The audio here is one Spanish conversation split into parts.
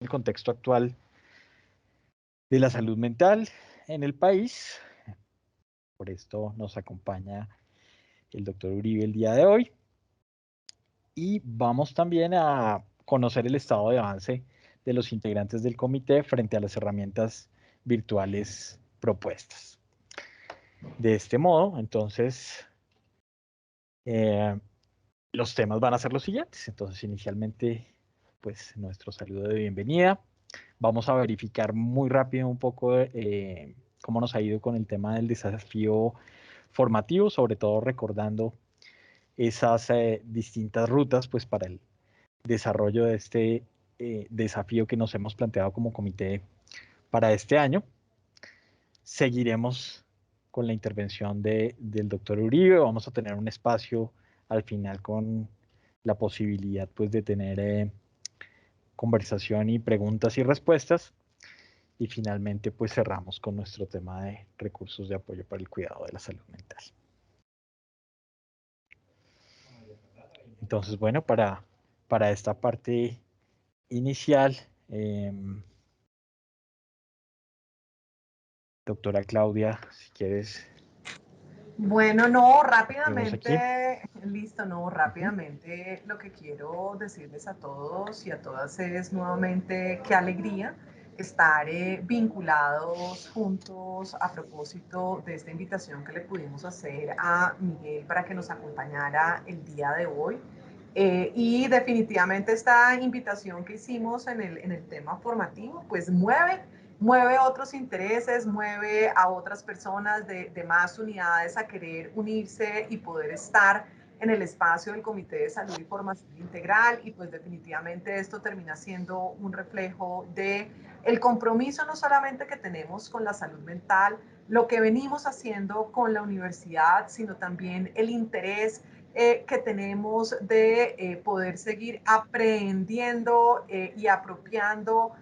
el contexto actual de la salud mental en el país. Por esto nos acompaña el doctor Uribe el día de hoy. Y vamos también a conocer el estado de avance de los integrantes del comité frente a las herramientas virtuales propuestas. De este modo, entonces, los temas van a ser los siguientes. Entonces, inicialmente, pues nuestro saludo de bienvenida. Vamos a verificar muy rápido un poco cómo nos ha ido con el tema del desafío formativo, sobre todo recordando esas distintas rutas pues, para el desarrollo de este desafío que nos hemos planteado como comité para este año. Seguiremos con la intervención del doctor Uribe. Vamos a tener un espacio al final con la posibilidad pues, de tener conversación y preguntas y respuestas. Y finalmente, pues cerramos con nuestro tema de recursos de apoyo para el cuidado de la salud mental. Entonces, bueno, para esta parte inicial, doctora Claudia, si quieres. Bueno, no, Vemos aquí. rápidamente, listo, no, rápidamente lo que quiero decirles a todos y a todas es nuevamente qué alegría estar vinculados juntos a propósito de esta invitación que le pudimos hacer a Miguel para que nos acompañara el día de hoy. Y definitivamente esta invitación que hicimos en el tema formativo, pues mueve otros intereses, mueve a otras personas de más unidades a querer unirse y poder estar en el espacio del Comité de Salud y Formación Integral, y pues definitivamente esto termina siendo un reflejo de el compromiso no solamente que tenemos con la salud mental, lo que venimos haciendo con la universidad, sino también el interés que tenemos de poder seguir aprendiendo y apropiando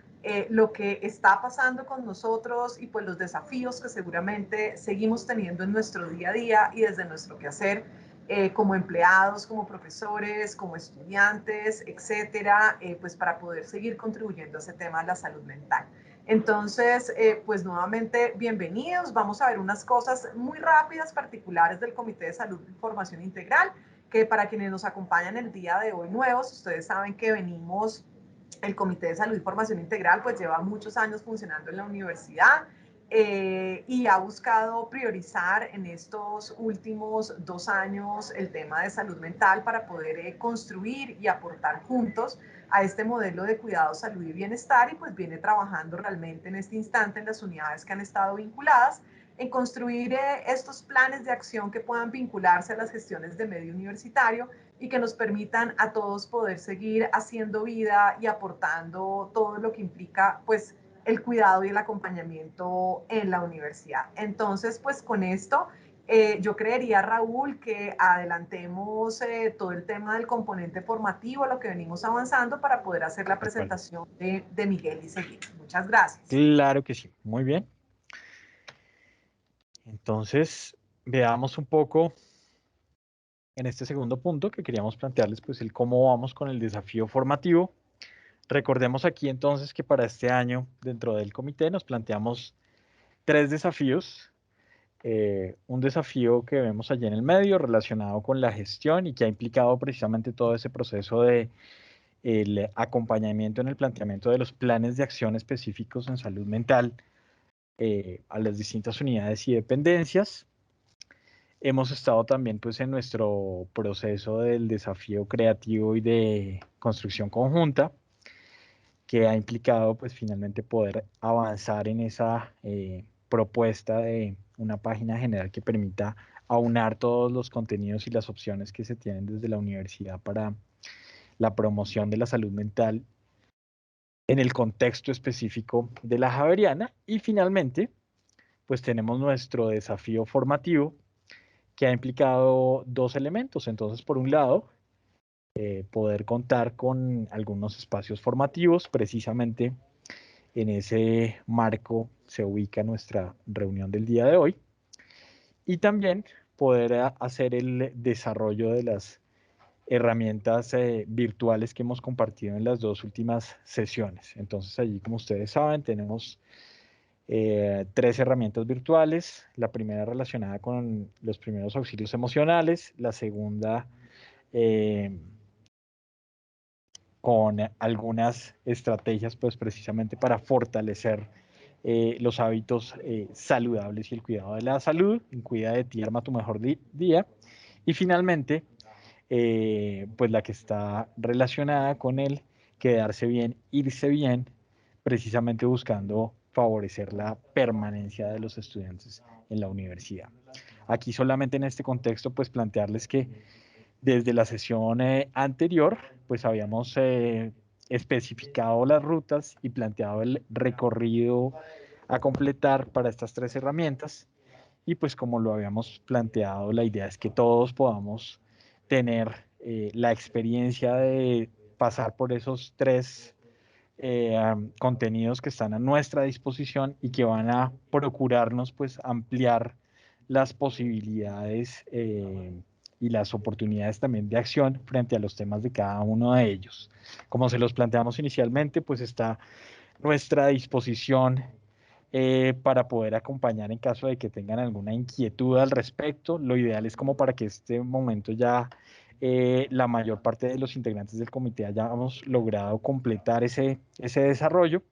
lo que está pasando con nosotros y pues los desafíos que seguramente seguimos teniendo en nuestro día a día y desde nuestro quehacer como empleados, como profesores, como estudiantes, etcétera, pues para poder seguir contribuyendo a ese tema de la salud mental. Entonces, pues nuevamente, bienvenidos. Vamos a ver unas cosas muy rápidas, particulares del Comité de Salud y Formación Integral, que para quienes nos acompañan el día de hoy nuevos, ustedes saben que venimos, el Comité de Salud y Formación Integral, pues lleva muchos años funcionando en la universidad. Y ha buscado priorizar en estos últimos 2 años el tema de salud mental para poder construir y aportar juntos a este modelo de cuidado, salud y bienestar, y pues viene trabajando realmente en este instante en las unidades que han estado vinculadas en construir estos planes de acción que puedan vincularse a las gestiones de medio universitario y que nos permitan a todos poder seguir haciendo vida y aportando todo lo que implica pues el cuidado y el acompañamiento en la universidad. Entonces, pues con esto, yo creería, Raúl, que adelantemos todo el tema del componente formativo, lo que venimos avanzando para poder hacer la De acuerdo. presentación de Miguel y seguir. Muchas gracias. Claro que sí. Muy bien. Entonces, veamos un poco en este segundo punto que queríamos plantearles, pues el cómo vamos con el desafío formativo. Recordemos aquí entonces que para este año, dentro del comité, nos planteamos 3 desafíos. Un desafío que vemos allí en el medio relacionado con la gestión y que ha implicado precisamente todo ese proceso de el acompañamiento en el planteamiento de los planes de acción específicos en salud mental a las distintas unidades y dependencias. Hemos estado también pues en nuestro proceso del desafío creativo y de construcción conjunta, que ha implicado pues finalmente poder avanzar en esa propuesta de una página general que permita aunar todos los contenidos y las opciones que se tienen desde la universidad para la promoción de la salud mental en el contexto específico de la Javeriana. Y finalmente, pues tenemos nuestro desafío formativo que ha implicado 2 elementos. Entonces, por un lado, poder contar con algunos espacios formativos. Precisamente en ese marco se ubica nuestra reunión del día de hoy. Y también poder hacer el desarrollo de las herramientas virtuales que hemos compartido en las 2 últimas sesiones. Entonces allí, como ustedes saben, tenemos 3 herramientas virtuales. La primera relacionada con los primeros auxilios emocionales, la segunda con algunas estrategias pues precisamente para fortalecer los hábitos saludables y el cuidado de la salud. Cuida de ti, arma tu mejor día. Y finalmente, pues la que está relacionada con el quedarse bien, irse bien, precisamente buscando favorecer la permanencia de los estudiantes en la universidad. Aquí solamente en este contexto, pues plantearles que desde la sesión anterior, pues habíamos especificado las rutas y planteado el recorrido a completar para estas 3 herramientas. Y pues como lo habíamos planteado, la idea es que todos podamos tener la experiencia de pasar por esos 3 contenidos que están a nuestra disposición y que van a procurarnos pues ampliar las posibilidades y las oportunidades también de acción frente a los temas de cada uno de ellos. Como se los planteamos inicialmente, pues está nuestra disposición para poder acompañar en caso de que tengan alguna inquietud al respecto. Lo ideal es como para que este momento ya la mayor parte de los integrantes del comité hayamos logrado completar ese desarrollo.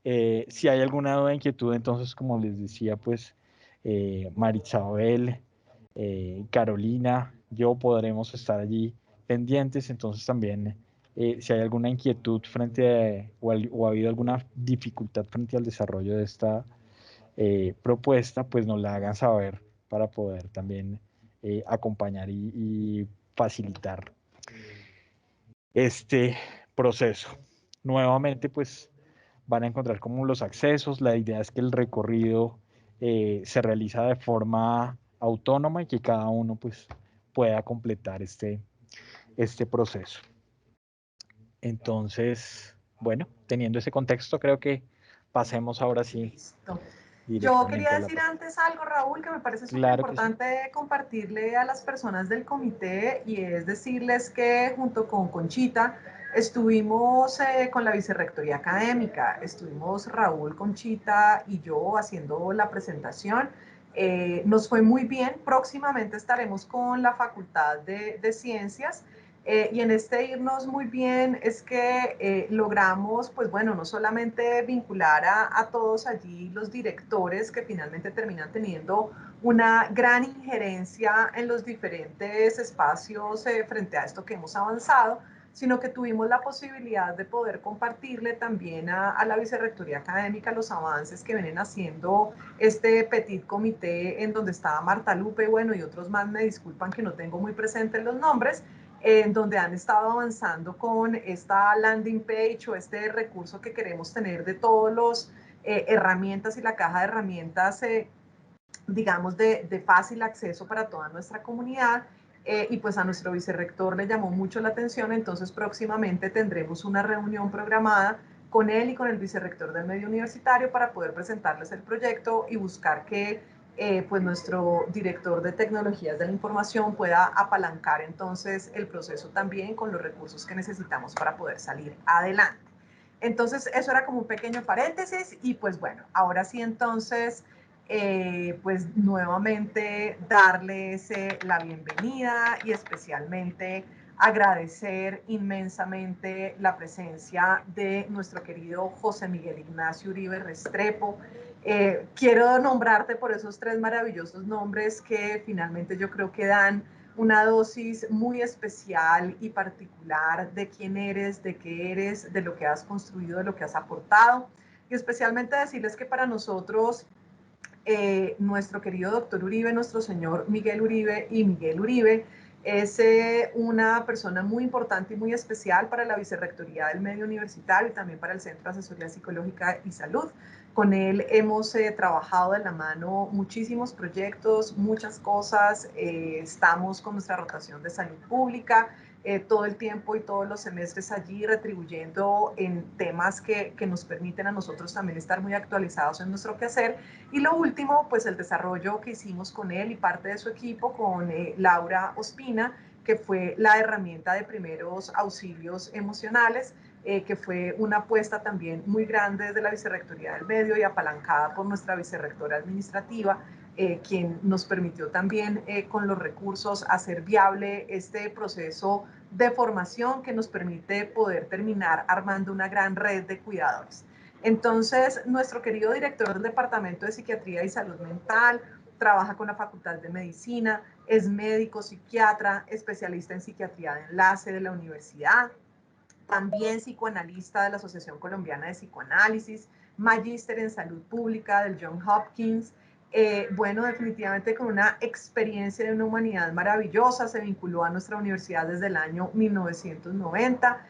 Si hay alguna duda, inquietud, entonces, como les decía, pues Marisabel, Carolina, yo podremos estar allí pendientes. Entonces también, si hay alguna inquietud frente a, o ha habido alguna dificultad frente al desarrollo de esta propuesta, pues nos la hagan saber para poder también acompañar y facilitar este proceso. Nuevamente, pues van a encontrar como los accesos. La idea es que el recorrido se realiza de forma autónoma y que cada uno pues pueda completar este proceso. Entonces, bueno, teniendo ese contexto, creo que pasemos ahora sí. Listo. Yo Directamente quería a la decir propuesta. antes algo, Raúl, que me parece súper Claro que sí. importante compartirle a las personas del comité, y es decirles que junto con Conchita estuvimos con la Vicerrectoría Académica, estuvimos Raúl, Conchita y yo haciendo la presentación. Nos fue muy bien. Próximamente estaremos con la Facultad de Ciencias. Y en este irnos muy bien es que logramos, pues bueno, no solamente vincular a todos allí los directores que finalmente terminan teniendo una gran injerencia en los diferentes espacios frente a esto que hemos avanzado, sino que tuvimos la posibilidad de poder compartirle también a la Vicerrectoría Académica los avances que vienen haciendo este petit comité en donde estaba Marta Lupe, bueno, y otros más, me disculpan que no tengo muy presentes los nombres, en donde han estado avanzando con esta landing page o este recurso que queremos tener de todos los herramientas y la caja de herramientas, digamos, de fácil acceso para toda nuestra comunidad. Y pues a nuestro vicerrector le llamó mucho la atención. Entonces próximamente tendremos una reunión programada con él y con el vicerrector del medio universitario para poder presentarles el proyecto y buscar que pues nuestro director de tecnologías de la información pueda apalancar entonces el proceso también con los recursos que necesitamos para poder salir adelante. Entonces eso era como un pequeño paréntesis. Y pues bueno, ahora sí entonces pues nuevamente darles la bienvenida y especialmente agradecer inmensamente la presencia de nuestro querido José Miguel Ignacio Uribe Restrepo. Quiero nombrarte por esos 3 maravillosos nombres que finalmente yo creo que dan una dosis muy especial y particular de quién eres, de qué eres, de lo que has construido, de lo que has aportado. Y especialmente decirles que para nosotros nuestro querido doctor Uribe, nuestro señor Miguel Uribe, y Miguel Uribe es una persona muy importante y muy especial para la Vicerrectoría del Medio Universitario y también para el Centro de Asesoría Psicológica y Salud. Con él hemos trabajado de la mano muchísimos proyectos, muchas cosas. Estamos con nuestra rotación de salud pública todo el tiempo y todos los semestres allí retribuyendo en temas que nos permiten a nosotros también estar muy actualizados en nuestro quehacer. Y lo último, pues el desarrollo que hicimos con él y parte de su equipo, con Laura Ospina, que fue la herramienta de primeros auxilios emocionales, que fue una apuesta también muy grande desde la Vicerrectoría del Medio y apalancada por nuestra vicerrectora administrativa, quien nos permitió también con los recursos hacer viable este proceso de formación que nos permite poder terminar armando una gran red de cuidadores. Entonces, nuestro querido director del Departamento de Psiquiatría y Salud Mental trabaja con la Facultad de Medicina, es médico, psiquiatra, especialista en psiquiatría de enlace de la universidad, también psicoanalista de la Asociación Colombiana de Psicoanálisis, magíster en salud pública del Johns Hopkins. Bueno, definitivamente con una experiencia de una humanidad maravillosa, se vinculó a nuestra universidad desde el año 1990,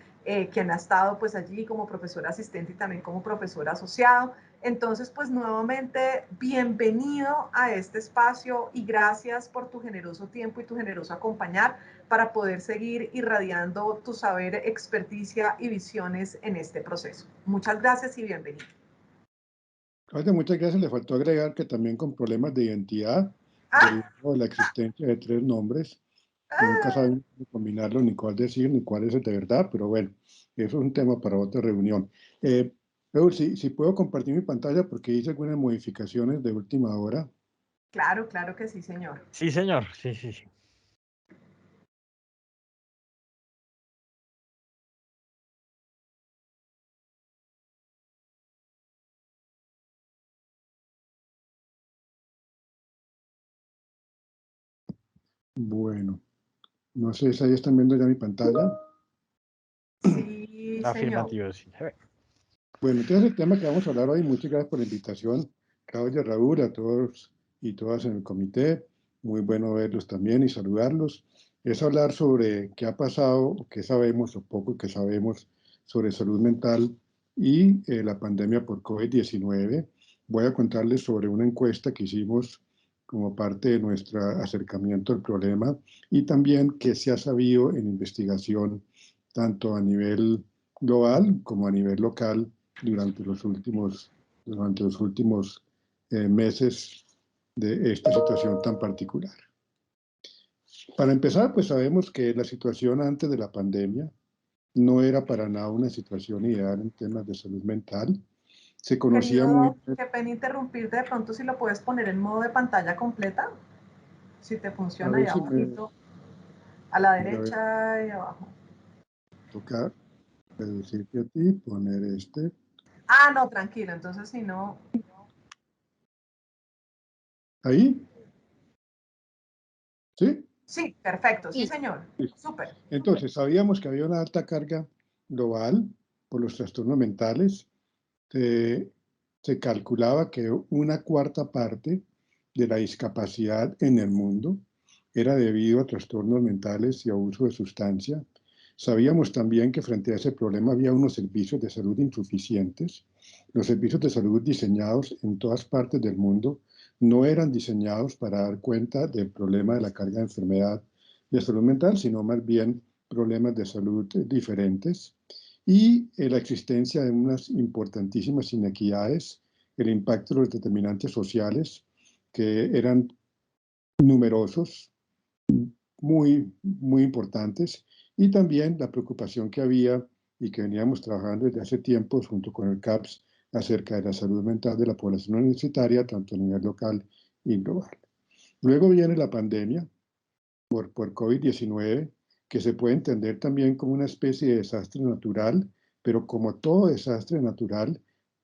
quien ha estado pues allí como profesor asistente y también como profesor asociado. Entonces, pues nuevamente, bienvenido a este espacio y gracias por tu generoso tiempo y tu generoso acompañar para poder seguir irradiando tu saber, experticia y visiones en este proceso. Muchas gracias y bienvenido. Claudia, muchas gracias. Le faltó agregar que también con problemas de identidad, debido a la existencia de 3 nombres, nunca saben cómo combinarlo, ni cuál decir, ni cuál es el de verdad, pero bueno, eso es un tema para otra reunión. Raúl, si puedo compartir mi pantalla porque hice algunas modificaciones de última hora. Claro, claro que sí, señor. Sí, señor. Sí, sí, sí. Bueno, no sé si ahí están viendo ya mi pantalla. Sí, señor. Afirmativo, sí. Bueno, entonces el tema que vamos a hablar hoy, muchas gracias por la invitación, Claudia, Raúl, a todos y todas en el comité. Muy bueno verlos también y saludarlos. Es hablar sobre qué ha pasado, qué sabemos o poco que sabemos sobre salud mental y la pandemia por COVID-19. Voy a contarles sobre una encuesta que hicimos como parte de nuestro acercamiento al problema y también qué se ha sabido en investigación, tanto a nivel global como a nivel local durante los últimos meses de esta situación tan particular. Para empezar, pues sabemos que la situación antes de la pandemia no era para nada una situación ideal en temas de salud mental. Se conocía muy bien. Qué pena interrumpirte, de pronto si lo puedes poner en modo de pantalla completa, si te A funciona ver ya si me abajito, a la voy a ver, derecha y abajo. toca reducirte a ti, poner este. Ah, no, tranquilo, entonces si no... ¿Ahí? ¿Sí? Sí, perfecto, sí, señor. Sí. Súper. Entonces, sabíamos que había una alta carga global por los trastornos mentales. Se calculaba que una cuarta parte de la discapacidad en el mundo era debido a trastornos mentales y abuso de sustancia. Sabíamos también que frente a ese problema había unos servicios de salud insuficientes. Los servicios de salud diseñados en todas partes del mundo no eran diseñados para dar cuenta del problema de la carga de enfermedad de salud mental, sino más bien problemas de salud diferentes y la existencia de unas importantísimas inequidades, el impacto de los determinantes sociales que eran numerosos, muy importantes, y también la preocupación que había y que veníamos trabajando desde hace tiempo junto con el CAPS acerca de la salud mental de la población universitaria, tanto a nivel local y global. Luego viene la pandemia por COVID-19, que se puede entender también como una especie de desastre natural, pero como todo desastre natural,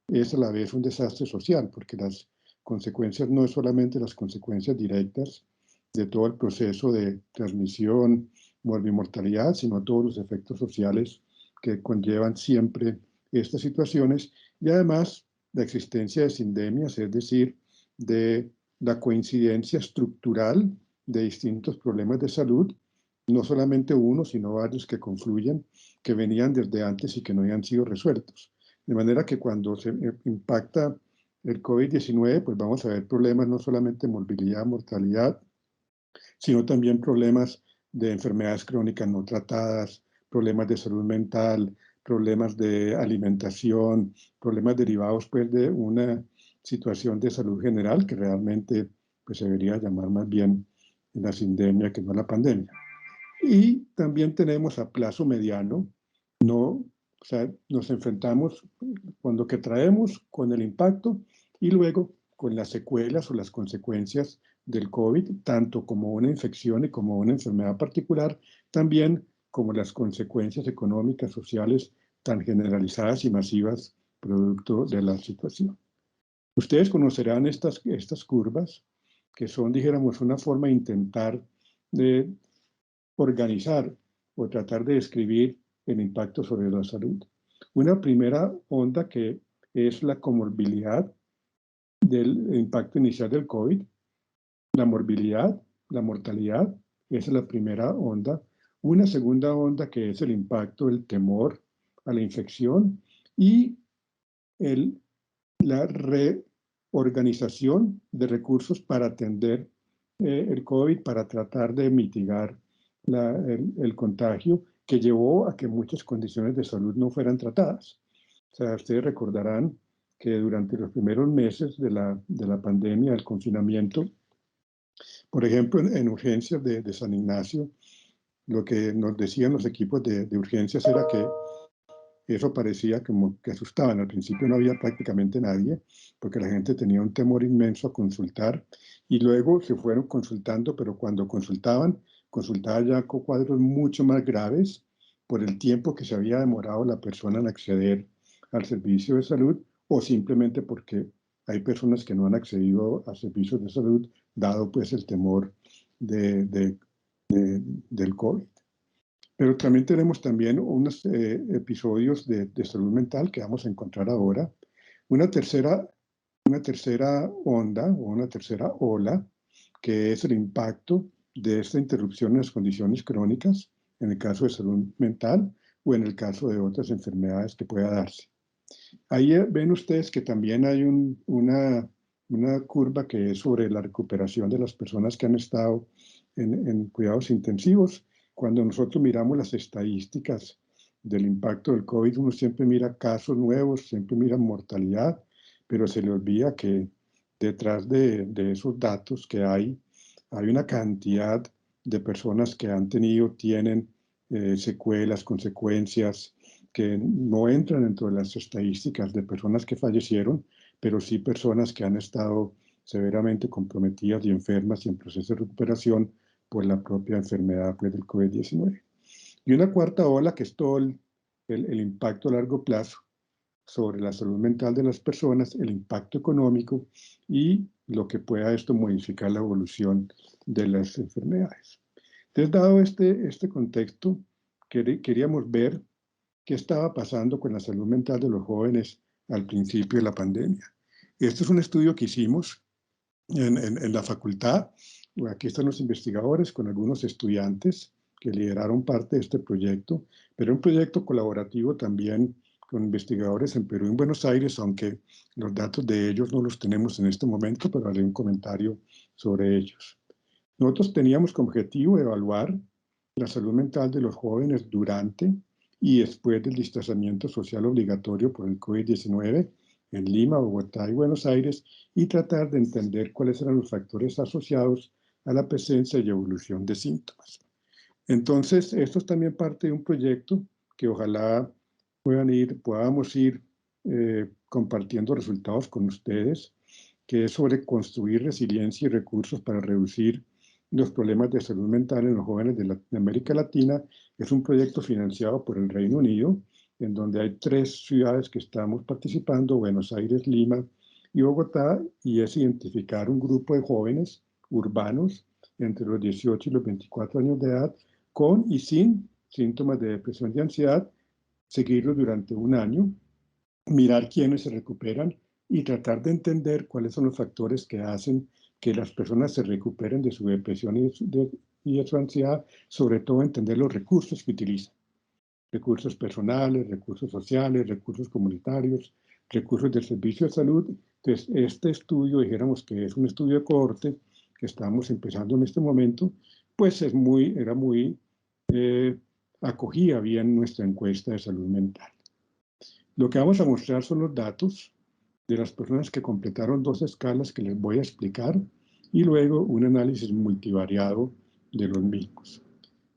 es a la vez un desastre social, porque las consecuencias no es solamente las consecuencias directas de todo el proceso de transmisión, morbimortalidad, sino todos los efectos sociales que conllevan siempre estas situaciones y además la existencia de sindemias, es decir, de la coincidencia estructural de distintos problemas de salud, no solamente uno, sino varios que confluyen, que venían desde antes y que no habían sido resueltos. De manera que cuando se impacta el COVID-19, pues vamos a ver problemas no solamente de morbilidad, mortalidad, sino también problemas de enfermedades crónicas no tratadas, problemas de salud mental, problemas de alimentación, problemas derivados pues de una situación de salud general que realmente pues se debería llamar más bien la sindemia que no la pandemia. Y también tenemos a plazo mediano, o sea, nos enfrentamos con lo que traemos, con el impacto y luego con las secuelas o las consecuencias del COVID, tanto como una infección y como una enfermedad particular, también como las consecuencias económicas, sociales tan generalizadas y masivas producto de la situación. Ustedes conocerán estas curvas, que son, dijéramos, una forma de intentar de organizar o tratar de describir el impacto sobre la salud. Una primera onda que es la comorbilidad del impacto inicial del COVID, la morbilidad, la mortalidad, esa es la primera onda. Una segunda onda que es el impacto del temor a la infección y la reorganización de recursos para atender el COVID, para tratar de mitigar el contagio que llevó a que muchas condiciones de salud no fueran tratadas. O sea, ustedes recordarán que durante los primeros meses de la pandemia, del confinamiento, por ejemplo, en urgencias de San Ignacio, lo que nos decían los equipos de urgencias era que eso parecía como que asustaban. Al principio no había prácticamente nadie, porque la gente tenía un temor inmenso a consultar, y luego se fueron consultando, pero cuando consultaban ya con cuadros mucho más graves por el tiempo que se había demorado la persona en acceder al servicio de salud, o simplemente porque hay personas que no han accedido a servicios de salud, dado pues el temor del COVID. Pero también tenemos unos episodios de salud mental que vamos a encontrar ahora. Una tercera onda o una tercera ola, que es el impacto de esta interrupción en las condiciones crónicas, en el caso de salud mental o en el caso de otras enfermedades que pueda darse. Ahí ven ustedes que también hay una curva que es sobre la recuperación de las personas que han estado en cuidados intensivos. Cuando nosotros miramos las estadísticas del impacto del COVID, uno siempre mira casos nuevos, siempre mira mortalidad, pero se le olvida que detrás de esos datos que hay una cantidad de personas que tienen secuelas, consecuencias, que no entran dentro de las estadísticas de personas que fallecieron, pero sí personas que han estado severamente comprometidas y enfermas y en proceso de recuperación por la propia enfermedad pues, del COVID-19. Y una cuarta ola que es todo el impacto a largo plazo sobre la salud mental de las personas, el impacto económico y lo que pueda esto modificar la evolución de las enfermedades. Entonces, dado este contexto, queríamos ver qué estaba pasando con la salud mental de los jóvenes al principio de la pandemia. Este es un estudio que hicimos en la facultad. Aquí están los investigadores con algunos estudiantes que lideraron parte de este proyecto, pero un proyecto colaborativo también con investigadores en Perú y en Buenos Aires, aunque los datos de ellos no los tenemos en este momento, pero haré un comentario sobre ellos. Nosotros teníamos como objetivo evaluar la salud mental de los jóvenes durante y después del distanciamiento social obligatorio por el COVID-19 en Lima, Bogotá y Buenos Aires, y tratar de entender cuáles eran los factores asociados a la presencia y evolución de síntomas. Entonces, esto es también parte de un proyecto que ojalá podamos ir compartiendo resultados con ustedes, que es sobre construir resiliencia y recursos para reducir los problemas de salud mental en los jóvenes de América Latina. Es un proyecto financiado por el Reino Unido, en donde hay 3 ciudades que estamos participando, Buenos Aires, Lima y Bogotá, y es identificar un grupo de jóvenes urbanos entre los 18 y los 24 años de edad, con y sin síntomas de depresión y ansiedad, seguirlos durante un año, mirar quiénes se recuperan y tratar de entender cuáles son los factores que hacen que las personas se recuperen de su depresión y de su ansiedad, sobre todo entender los recursos que utilizan. Recursos personales, recursos sociales, recursos comunitarios, recursos del servicio de salud. Entonces, este estudio, dijéramos que es un estudio de cohorte que estamos empezando en este momento, pues acogía bien nuestra encuesta de salud mental. Lo que vamos a mostrar son los datos de las personas que completaron 2 escalas que les voy a explicar y luego un análisis multivariado de los mismos.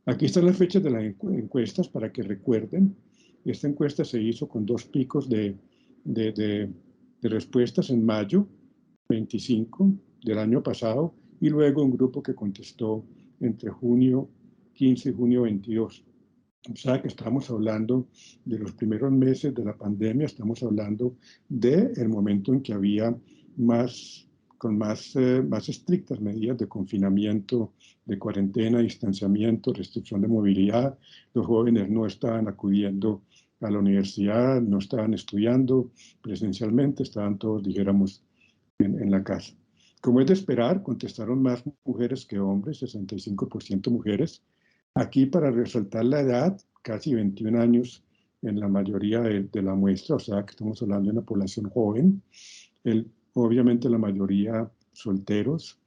Aquí están las fechas de las encuestas para que recuerden. Esta encuesta se hizo con 2 picos de respuestas en mayo 25 del año pasado y luego un grupo que contestó entre junio 15 y junio 22. O sea que estamos hablando de los primeros meses de la pandemia, estamos hablando del momento en que había más estrictas medidas de confinamiento, de cuarentena, distanciamiento, restricción de movilidad. Los jóvenes no estaban acudiendo a la universidad, no estaban estudiando presencialmente, estaban todos, dijéramos, en la casa. Como es de esperar, contestaron más mujeres que hombres, 65% mujeres. Aquí, para resaltar la edad, casi 21 años en la mayoría de la muestra, o sea que estamos hablando de una población joven. Obviamente la mayoría solteros,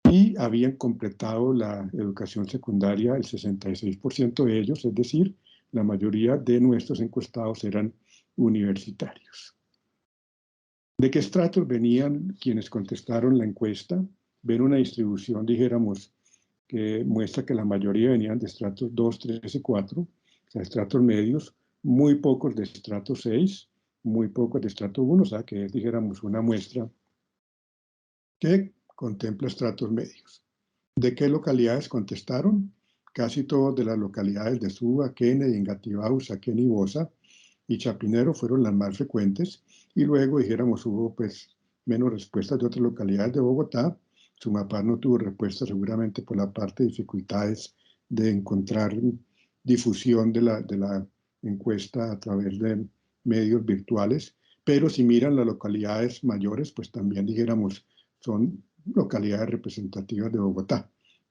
y habían completado la educación secundaria el 66% de ellos, es decir, la mayoría de nuestros encuestados eran universitarios. ¿De qué estratos venían quienes contestaron la encuesta? Ven una distribución, dijéramos, que muestra que la mayoría venían de estratos 2, 3 y 4, o sea, estratos medios, muy pocos de estrato 6, muy pocos de estrato 1, o sea, que es, dijéramos, una muestra que contempla estratos medios. ¿De qué localidades contestaron? Casi todas de las localidades de Suba, Kennedy, Engativá, Usaquén y Bosa y Chapinero fueron las más frecuentes, y luego, dijéramos, hubo pues menos respuestas de otras localidades de Bogotá. Sumapar no tuvo respuesta seguramente por la parte de dificultades de encontrar difusión de la encuesta a través de medios virtuales, pero si miran las localidades mayores, pues también, dijéramos, son localidades representativas de Bogotá.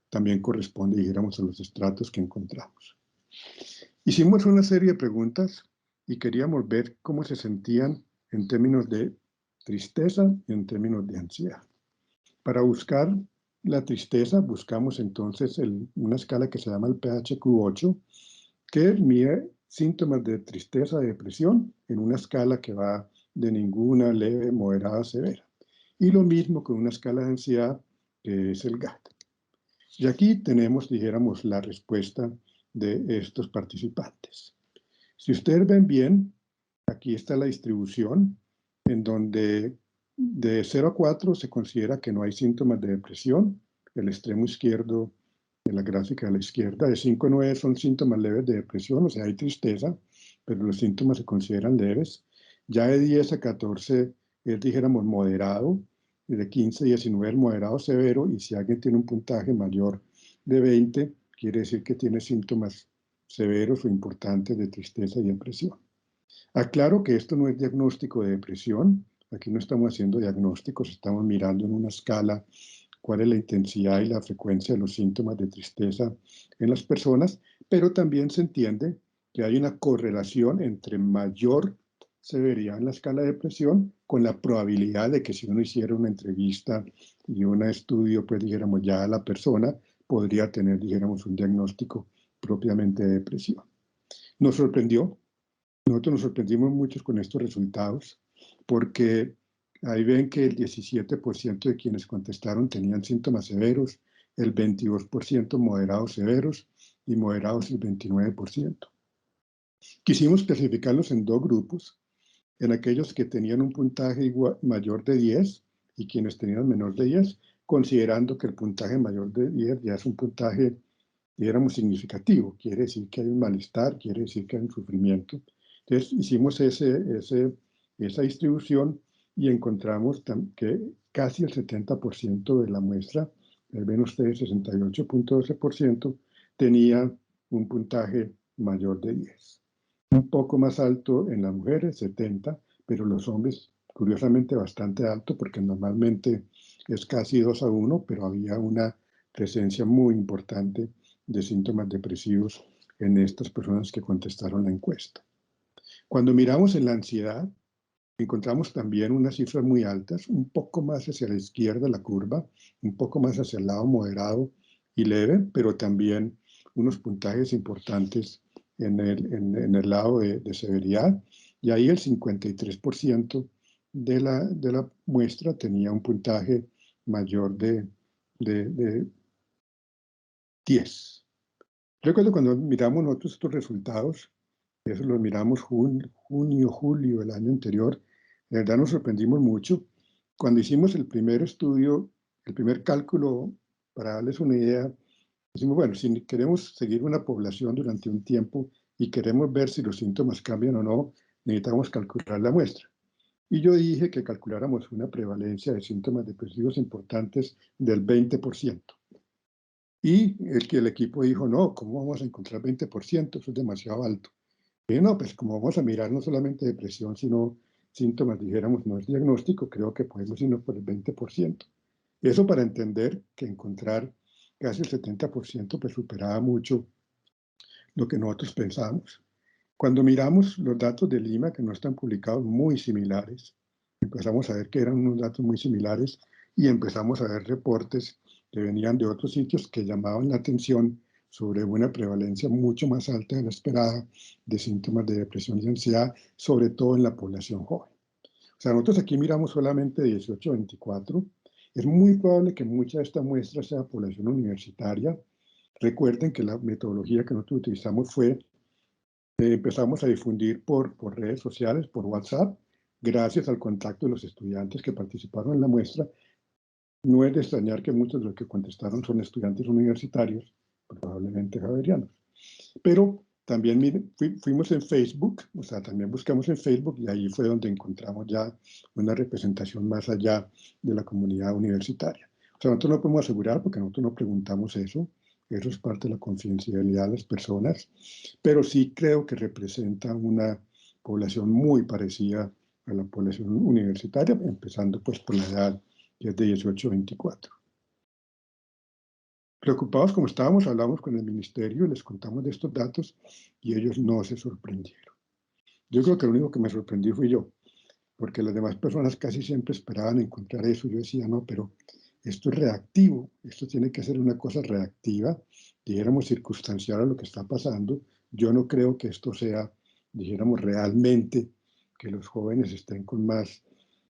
También corresponde, dijéramos, a los estratos que encontramos. Hicimos una serie de preguntas y queríamos ver cómo se sentían en términos de tristeza y en términos de ansiedad. Para buscar la tristeza, buscamos entonces una escala que se llama el PHQ-8, que mide síntomas de tristeza, de depresión, en una escala que va de ninguna, leve, moderada, severa. Y lo mismo con una escala de ansiedad, que es el GAT. Y aquí tenemos, dijéramos, la respuesta de estos participantes. Si ustedes ven bien, aquí está la distribución, en donde de 0 a 4 se considera que no hay síntomas de depresión. El extremo izquierdo de la gráfica de la izquierda, de 5 a 9 son síntomas leves de depresión, o sea, hay tristeza, pero los síntomas se consideran leves. Ya de 10 a 14 es, dijéramos, moderado, y de 15 a 19 es moderado severo, y si alguien tiene un puntaje mayor de 20, quiere decir que tiene síntomas severos o importantes de tristeza y depresión. Aclaro que esto no es diagnóstico de depresión, aquí no estamos haciendo diagnósticos, estamos mirando en una escala cuál es la intensidad y la frecuencia de los síntomas de tristeza en las personas, pero también se entiende que hay una correlación entre mayor severidad en la escala de depresión con la probabilidad de que si uno hiciera una entrevista y un estudio, pues dijéramos ya la persona podría tener, dijéramos, un diagnóstico propiamente de depresión. Nos sorprendió, nosotros nos sorprendimos mucho con estos resultados, porque ahí ven que el 17% de quienes contestaron tenían síntomas severos, el 22% moderados severos y moderados el 29%. Quisimos clasificarlos en 2 grupos, en aquellos que tenían un puntaje mayor de 10 y quienes tenían menor de 10, considerando que el puntaje mayor de 10 ya es un puntaje, digamos, significativo, quiere decir que hay un malestar, quiere decir que hay un sufrimiento. Entonces hicimos esa distribución y encontramos que casi el 70% de la muestra, ven ustedes 68.12%, tenía un puntaje mayor de 10. Un poco más alto en las mujeres, 70, pero los hombres, curiosamente, bastante alto, porque normalmente es casi 2 a 1, pero había una presencia muy importante de síntomas depresivos en estas personas que contestaron la encuesta. Cuando miramos en la ansiedad, encontramos también unas cifras muy altas, un poco más hacia la izquierda la curva, un poco más hacia el lado moderado y leve, pero también unos puntajes importantes en el lado de severidad. Y ahí el 53% de la muestra tenía un puntaje mayor de 10. Recuerdo cuando miramos nosotros estos resultados, eso los miramos junio, julio del año anterior, de verdad nos sorprendimos mucho. Cuando hicimos el primer estudio, el primer cálculo, para darles una idea, decimos, bueno, si queremos seguir una población durante un tiempo y queremos ver si los síntomas cambian o no, necesitamos calcular la muestra. Y yo dije que calculáramos una prevalencia de síntomas depresivos importantes del 20%. Y el equipo dijo, no, ¿cómo vamos a encontrar 20%? Eso es demasiado alto. Y no, pues como vamos a mirar no solamente depresión, sino síntomas, dijéramos, no es diagnóstico, creo que podemos irnos por el 20%. Eso para entender que encontrar casi el 70% pues superaba mucho lo que nosotros pensábamos. Cuando miramos los datos de Lima, que no están publicados, muy similares, empezamos a ver que eran unos datos muy similares y empezamos a ver reportes que venían de otros sitios que llamaban la atención sobre una prevalencia mucho más alta de la esperada de síntomas de depresión y ansiedad, sobre todo en la población joven. O sea, nosotros aquí miramos solamente 18 a 24. Es muy probable que mucha de esta muestra sea población universitaria. Recuerden que la metodología que nosotros utilizamos fue empezamos a difundir por redes sociales, por WhatsApp, gracias al contacto de los estudiantes que participaron en la muestra. No es de extrañar que muchos de los que contestaron son estudiantes universitarios, probablemente javerianos. Pero también fuimos en Facebook, o sea, también buscamos en Facebook y ahí fue donde encontramos ya una representación más allá de la comunidad universitaria. O sea, nosotros no podemos asegurar porque nosotros no preguntamos eso es parte de la confidencialidad de las personas, pero sí creo que representa una población muy parecida a la población universitaria, empezando pues por la edad que es de 18 a 24. Preocupados como estábamos, hablamos con el ministerio, les contamos de estos datos y ellos no se sorprendieron. Yo creo que lo único que me sorprendió fui yo, porque las demás personas casi siempre esperaban encontrar eso. Yo decía, no, pero esto es reactivo, esto tiene que ser una cosa reactiva, dijéramos circunstancial a lo que está pasando. Yo no creo que esto sea, dijéramos realmente, que los jóvenes estén con más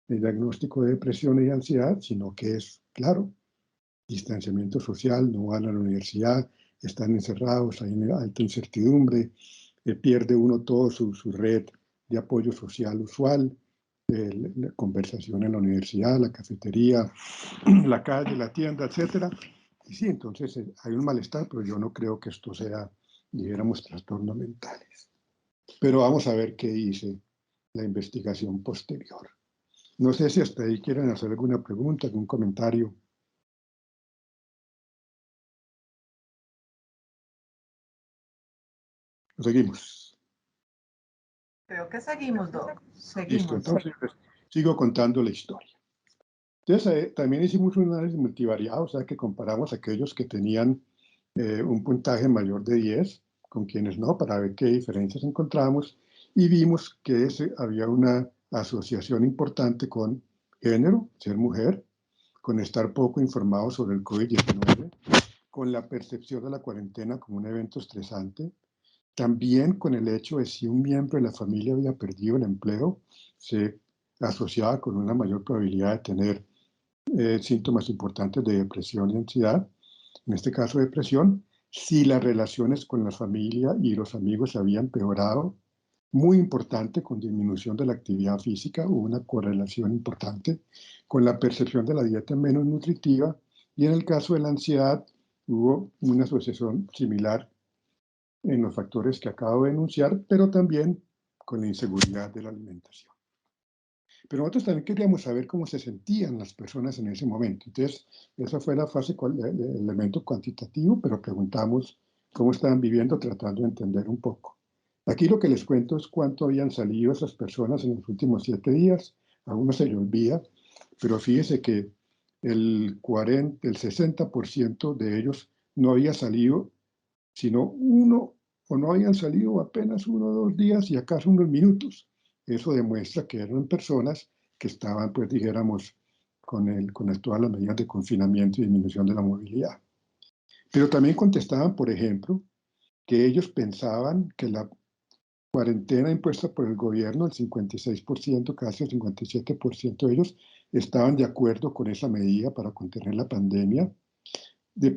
diagnóstico de depresión y ansiedad, sino que es, claro, distanciamiento social, no van a la universidad, están encerrados, hay alta incertidumbre, pierde uno todo su red de apoyo social usual, la conversación en la universidad, la cafetería, la calle, la tienda, etc. Y sí, entonces hay un malestar, pero yo no creo que esto sea, dijéramos, trastornos mentales. Pero vamos a ver qué dice la investigación posterior. No sé si hasta ahí quieren hacer alguna pregunta, algún comentario. Seguimos. Creo que seguimos, Doc. Listo, Seguimos. entonces sigo contando la historia. Entonces, también hicimos un análisis multivariado, o sea que comparamos a aquellos que tenían un puntaje mayor de 10 con quienes no, para ver qué diferencias encontramos, y vimos que había una asociación importante con género, ser mujer, con estar poco informado sobre el COVID-19, con la percepción de la cuarentena como un evento estresante, también con el hecho de si un miembro de la familia había perdido el empleo, se asociaba con una mayor probabilidad de tener síntomas importantes de depresión y ansiedad, en este caso depresión, si las relaciones con la familia y los amigos habían empeorado, muy importante con disminución de la actividad física, hubo una correlación importante con la percepción de la dieta menos nutritiva y en el caso de la ansiedad hubo una asociación similar en los factores que acabo de enunciar, pero también con la inseguridad de la alimentación. Pero nosotros también queríamos saber cómo se sentían las personas en ese momento. Entonces, esa fue la fase, el elemento cuantitativo, pero preguntamos cómo estaban viviendo, tratando de entender un poco. Aquí lo que les cuento es cuánto habían salido esas personas en los últimos 7 días. A uno se le olvida, pero fíjese que el 60% de ellos no había salido, sino uno, o no habían salido apenas 1 o 2 días y acaso unos minutos. Eso demuestra que eran personas que estaban, pues dijéramos, con todas las medidas de confinamiento y disminución de la movilidad. Pero también contestaban, por ejemplo, que ellos pensaban que la cuarentena impuesta por el gobierno, el 56%, casi el 57% de ellos, estaban de acuerdo con esa medida para contener la pandemia.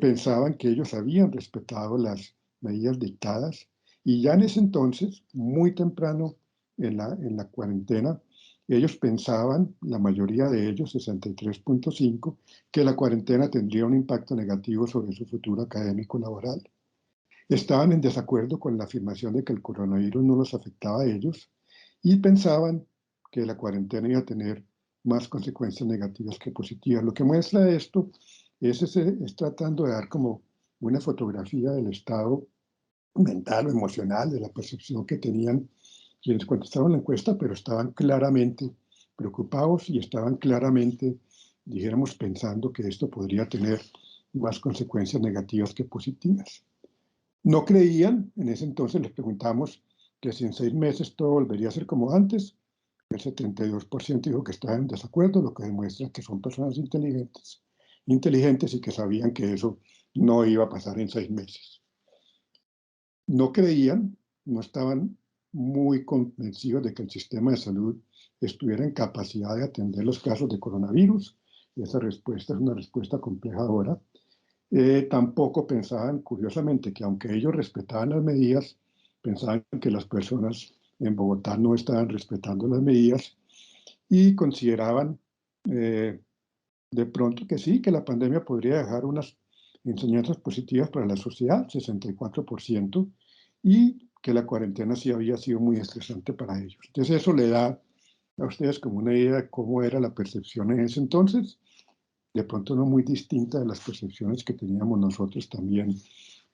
Pensaban que ellos habían respetado las medidas dictadas, y ya en ese entonces, muy temprano en la cuarentena, ellos pensaban, la mayoría de ellos, 63.5, que la cuarentena tendría un impacto negativo sobre su futuro académico laboral. Estaban en desacuerdo con la afirmación de que el coronavirus no los afectaba a ellos y pensaban que la cuarentena iba a tener más consecuencias negativas que positivas. Lo que muestra esto es tratando de dar como una fotografía del estado mental o emocional, de la percepción que tenían quienes contestaron la encuesta, pero estaban claramente preocupados y estaban claramente, dijéramos, pensando que esto podría tener más consecuencias negativas que positivas. No creían, en ese entonces les preguntamos que si en 6 meses todo volvería a ser como antes. El 72% dijo que estaba en desacuerdo, lo que demuestra que son personas inteligentes y que sabían que eso no iba a pasar en 6 meses. No creían, no estaban muy convencidos de que el sistema de salud estuviera en capacidad de atender los casos de coronavirus. Y esa respuesta es una respuesta compleja ahora. Tampoco pensaban, curiosamente, que aunque ellos respetaban las medidas, pensaban que las personas en Bogotá no estaban respetando las medidas y consideraban de pronto que sí, que la pandemia podría dejar unas enseñanzas positivas para la sociedad, 64%, y que la cuarentena sí había sido muy estresante para ellos. Entonces eso le da a ustedes como una idea de cómo era la percepción en ese entonces, de pronto no muy distinta de las percepciones que teníamos nosotros también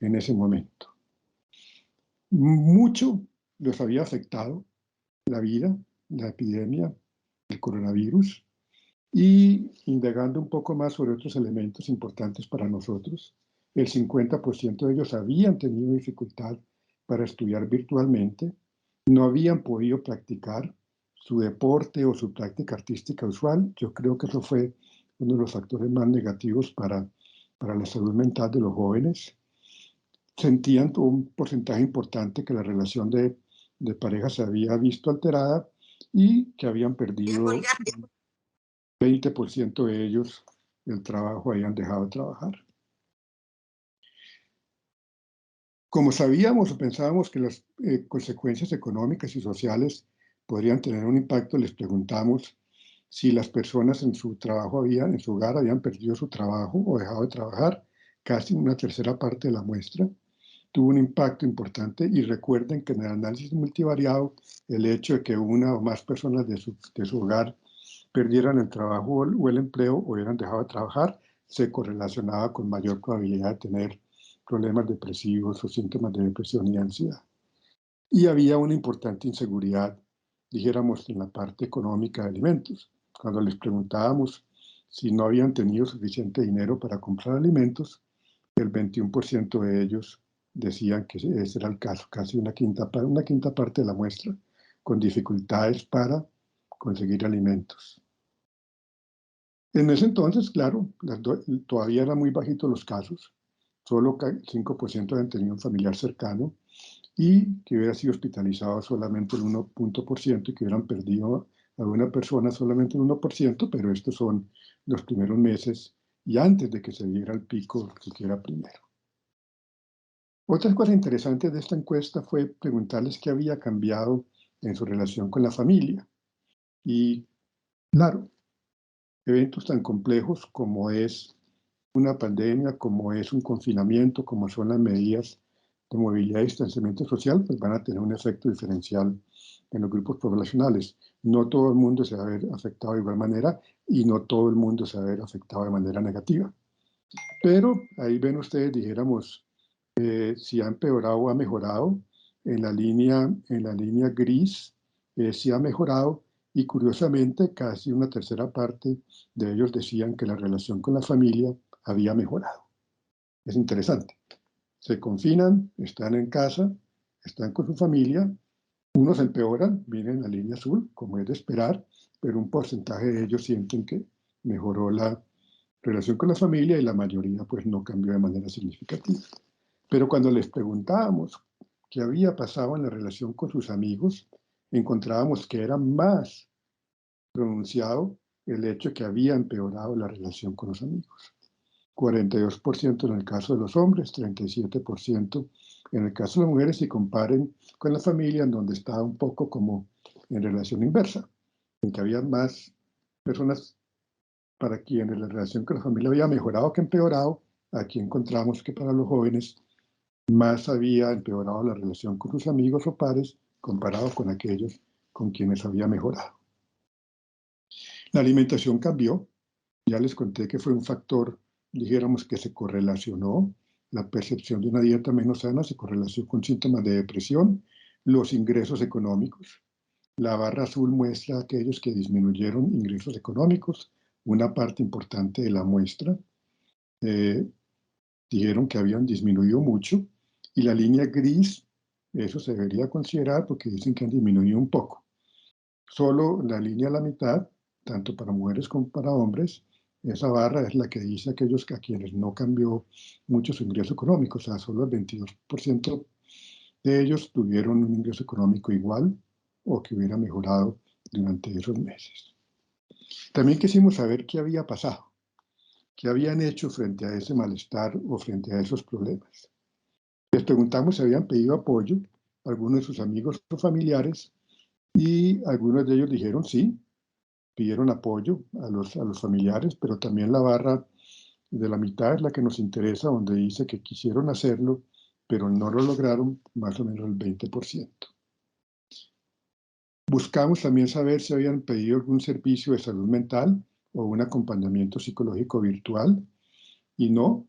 en ese momento. Mucho los había afectado la vida, la epidemia, el coronavirus, y indagando un poco más sobre otros elementos importantes para nosotros, el 50% de ellos habían tenido dificultad para estudiar virtualmente, no habían podido practicar su deporte o su práctica artística usual. Yo creo que eso fue uno de los factores más negativos para la salud mental de los jóvenes. Sentían un porcentaje importante que la relación de pareja se había visto alterada y que habían perdido 20% de ellos el trabajo, habían dejado de trabajar. Como sabíamos o pensábamos que las consecuencias económicas y sociales podrían tener un impacto, les preguntamos si las personas en su trabajo en su hogar habían perdido su trabajo o dejado de trabajar. Casi una tercera parte de la muestra tuvo un impacto importante, y recuerden que en el análisis multivariado el hecho de que una o más personas de su hogar perdieran el trabajo o el empleo o hubieran dejado de trabajar se correlacionaba con mayor probabilidad de tener problemas depresivos o síntomas de depresión y ansiedad. Y había una importante inseguridad, dijéramos, en la parte económica de alimentos. Cuando les preguntábamos si no habían tenido suficiente dinero para comprar alimentos, el 21% de ellos decían que ese era el caso, casi una quinta parte de la muestra, con dificultades para conseguir alimentos. En ese entonces, claro, todavía eran muy bajitos los casos, solo 5% habían tenido un familiar cercano y que hubiera sido hospitalizado solamente el 1% y que hubieran perdido a una persona solamente el 1%, pero estos son los primeros meses y antes de que se diera el pico, siquiera primero. Otras cosas interesantes de esta encuesta fue preguntarles qué había cambiado en su relación con la familia. Y claro, eventos tan complejos como es una pandemia, como es un confinamiento, como son las medidas de movilidad y distanciamiento social, pues van a tener un efecto diferencial en los grupos poblacionales. No todo el mundo se va a ver afectado de igual manera y no todo el mundo se va a ver afectado de manera negativa. Pero ahí ven ustedes, dijéramos, si ha empeorado o ha mejorado. En la línea gris sí ha mejorado, y curiosamente casi una tercera parte de ellos decían que la relación con la familia había mejorado. Es interesante. Se confinan, están en casa, están con su familia, unos empeoran, miren la línea azul, como es de esperar, pero un porcentaje de ellos sienten que mejoró la relación con la familia y la mayoría pues no cambió de manera significativa. Pero cuando les preguntábamos qué había pasado en la relación con sus amigos, encontrábamos que era más pronunciado el hecho de que había empeorado la relación con los amigos. 42% en el caso de los hombres, 37% En el caso de las mujeres, si comparen con la familia, en donde estaba un poco como en relación inversa, en que había más personas para quienes la relación con la familia había mejorado que empeorado. Aquí encontramos que para los jóvenes más había empeorado la relación con sus amigos o pares comparado con aquellos con quienes había mejorado. La alimentación cambió. Ya les conté que fue un factor, dijéramos, que se correlacionó. La percepción de una dieta menos sana se correlacionó con síntomas de depresión, los ingresos económicos. La barra azul muestra a aquellos que disminuyeron ingresos económicos, una parte importante de la muestra. Dijeron que habían disminuido mucho, y la línea gris, eso se debería considerar porque dicen que han disminuido un poco. Solo la línea a la mitad, tanto para mujeres como para hombres, esa barra es la que dice aquellos a quienes no cambió mucho su ingreso económico, o sea, solo el 22% de ellos tuvieron un ingreso económico igual o que hubiera mejorado durante esos meses. También quisimos saber qué había pasado, qué habían hecho frente a ese malestar o frente a esos problemas. Les preguntamos si habían pedido apoyo a algunos de sus amigos o familiares, y algunos de ellos dijeron sí, pidieron apoyo a los familiares, pero también la barra de la mitad es la que nos interesa, donde dice que quisieron hacerlo, pero no lo lograron, más o menos el 20%. Buscamos también saber si habían pedido algún servicio de salud mental o un acompañamiento psicológico virtual, y no,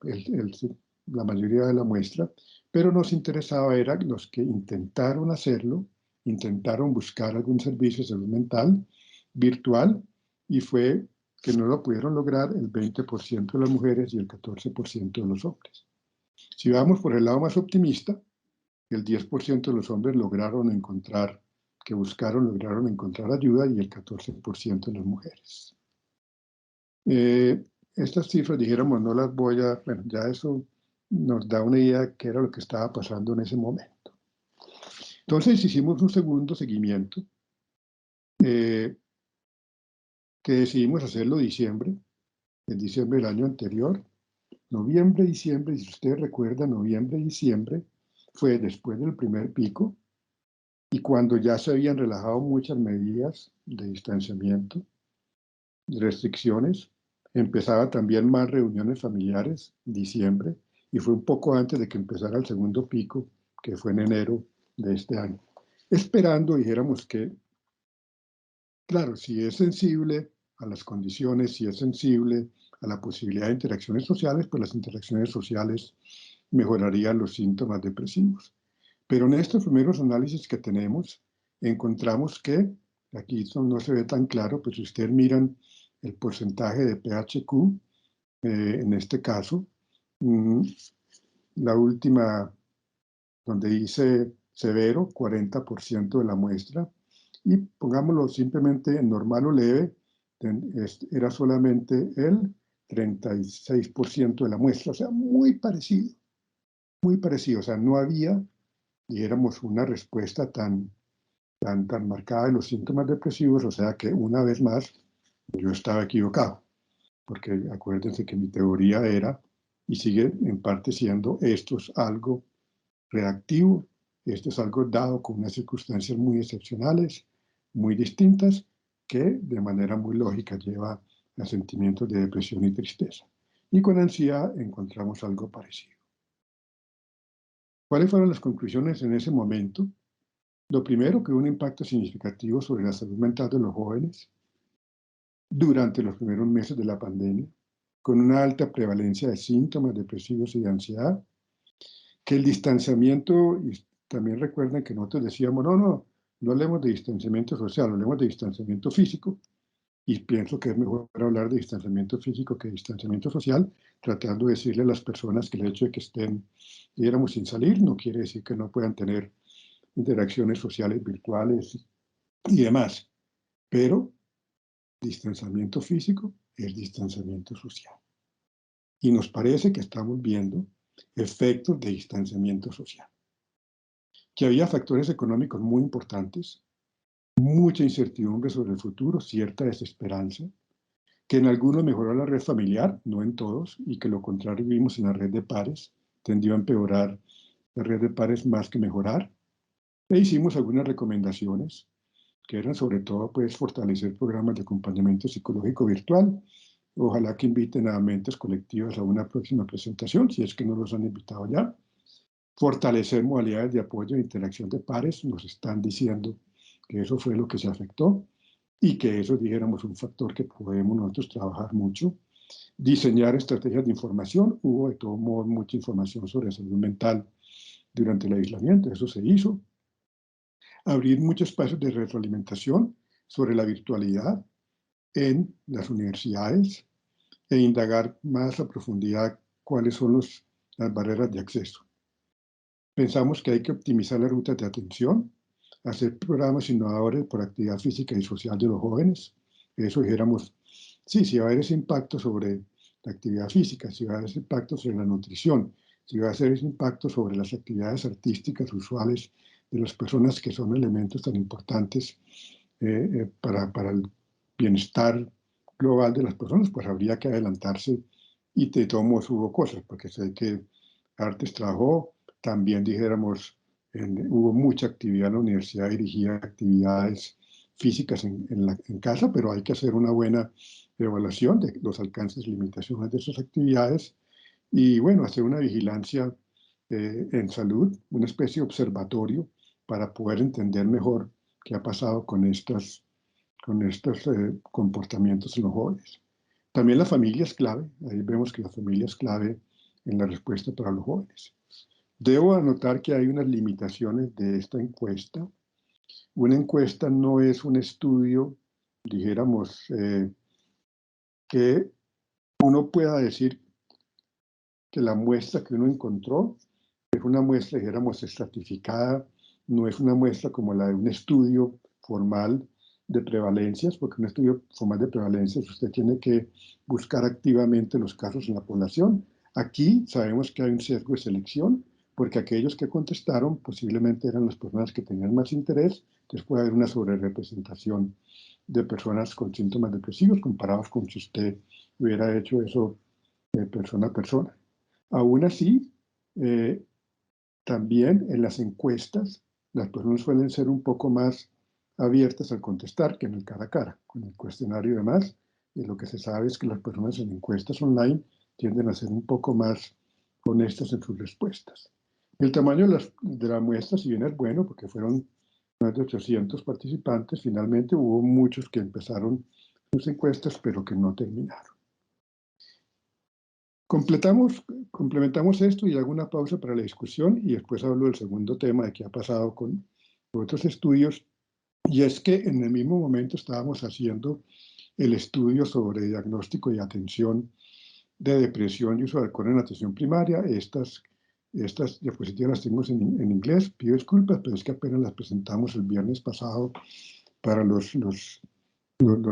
la mayoría de la muestra, pero nos interesaba era los que intentaron hacerlo, intentaron buscar algún servicio de salud mental virtual, y fue que no lo pudieron lograr el 20% de las mujeres y el 14% de los hombres. Si vamos por el lado más optimista, el 10% de los hombres lograron encontrar ayuda, y el 14% de las mujeres. Estas cifras, dijéramos, no las voy a... Bueno, ya eso nos da una idea de qué era lo que estaba pasando en ese momento. Entonces hicimos un segundo seguimiento, que decidimos hacerlo en diciembre del año anterior. Noviembre, diciembre, si ustedes recuerdan, noviembre, diciembre, fue después del primer pico, y cuando ya se habían relajado muchas medidas de distanciamiento, restricciones. Empezaba también más reuniones familiares, diciembre, y fue un poco antes de que empezara el segundo pico, que fue en enero de este año. Esperando, dijéramos, que, claro, si es sensible a las condiciones, si es sensible a la posibilidad de interacciones sociales, pues las interacciones sociales mejorarían los síntomas depresivos. Pero en estos primeros análisis que tenemos, encontramos que, aquí no se ve tan claro, pues si ustedes miran el porcentaje de PHQ, en este caso, la última, donde dice severo, 40% de la muestra, y pongámoslo simplemente en normal o leve, era solamente el 36% de la muestra, o sea, muy parecido, o sea, no había, dijéramos, una respuesta tan marcada de los síntomas depresivos, o sea que una vez más yo estaba equivocado, porque acuérdense que mi teoría era, y sigue en parte siendo, esto es algo reactivo, esto es algo dado con unas circunstancias muy excepcionales, muy distintas, que de manera muy lógica lleva a sentimientos de depresión y tristeza. Y con ansiedad encontramos algo parecido. ¿Cuáles fueron las conclusiones en ese momento? Lo primero, que hubo un impacto significativo sobre la salud mental de los jóvenes durante los primeros meses de la pandemia, con una alta prevalencia de síntomas depresivos y de ansiedad, que el distanciamiento, y también recuerden que nosotros decíamos, no hablemos de distanciamiento social, hablemos de distanciamiento físico, y pienso que es mejor hablar de distanciamiento físico que de distanciamiento social, tratando de decirle a las personas que el hecho de que estén, dijéramos, sin salir, no quiere decir que no puedan tener interacciones sociales virtuales y demás, pero distanciamiento físico es distanciamiento social. Y nos parece que estamos viendo efectos de distanciamiento social. Que había factores económicos muy importantes, mucha incertidumbre sobre el futuro, cierta desesperanza, que en algunos mejoró la red familiar, no en todos, y que lo contrario vimos en la red de pares, tendió a empeorar la red de pares más que mejorar. E hicimos algunas recomendaciones que eran sobre todo pues fortalecer programas de acompañamiento psicológico virtual. Ojalá que inviten a mentes colectivas a una próxima presentación, si es que no los han invitado ya. Fortalecer modalidades de apoyo e interacción de pares, nos están diciendo que eso fue lo que se afectó y que eso, dijéramos, un factor que podemos nosotros trabajar mucho. Diseñar estrategias de información, hubo de todo modo mucha información sobre salud mental durante el aislamiento, eso se hizo. Abrir muchos espacios de retroalimentación sobre la virtualidad en las universidades e indagar más a profundidad cuáles son las barreras de acceso. Pensamos que hay que optimizar las rutas de atención, hacer programas innovadores por actividad física y social de los jóvenes. Eso dijéramos, sí va a haber ese impacto sobre la actividad física, sí va a haber ese impacto sobre la nutrición, sí va a haber ese impacto sobre las actividades artísticas usuales de las personas, que son elementos tan importantes para el bienestar global de las personas. Pues habría que adelantarse, y de todos modos hubo cosas, porque sé que Artes trabajó, también dijéramos, hubo mucha actividad en la universidad dirigida a actividades físicas en casa, pero hay que hacer una buena evaluación de los alcances y limitaciones de esas actividades y, bueno, hacer una vigilancia en salud, una especie de observatorio para poder entender mejor qué ha pasado con estos comportamientos en los jóvenes. También la familia es clave, ahí vemos que la familia es clave en la respuesta para los jóvenes. Debo anotar que hay unas limitaciones de esta encuesta. Una encuesta no es un estudio, dijéramos, que uno pueda decir que la muestra que uno encontró es una muestra, dijéramos, estratificada, no es una muestra como la de un estudio formal de prevalencias, porque un estudio formal de prevalencias usted tiene que buscar activamente los casos en la población. Aquí sabemos que hay un sesgo de selección, porque aquellos que contestaron posiblemente eran las personas que tenían más interés, entonces puede haber una sobrerepresentación de personas con síntomas depresivos comparados con si usted hubiera hecho eso persona a persona. Aún así, también en las encuestas, las personas suelen ser un poco más abiertas al contestar que en el cara a cara, con el cuestionario y demás. Y lo que se sabe es que las personas en encuestas online tienden a ser un poco más honestas en sus respuestas. El tamaño de la muestra, si bien es bueno, porque fueron más de 800 participantes, finalmente hubo muchos que empezaron sus encuestas, pero que no terminaron. Complementamos esto y hago una pausa para la discusión y después hablo del segundo tema de qué ha pasado con otros estudios. Y es que en el mismo momento estábamos haciendo el estudio sobre diagnóstico y atención de depresión y uso de alcohol en atención primaria. Estas diapositivas las tenemos en inglés, pido disculpas, pero es que apenas las presentamos el viernes pasado para los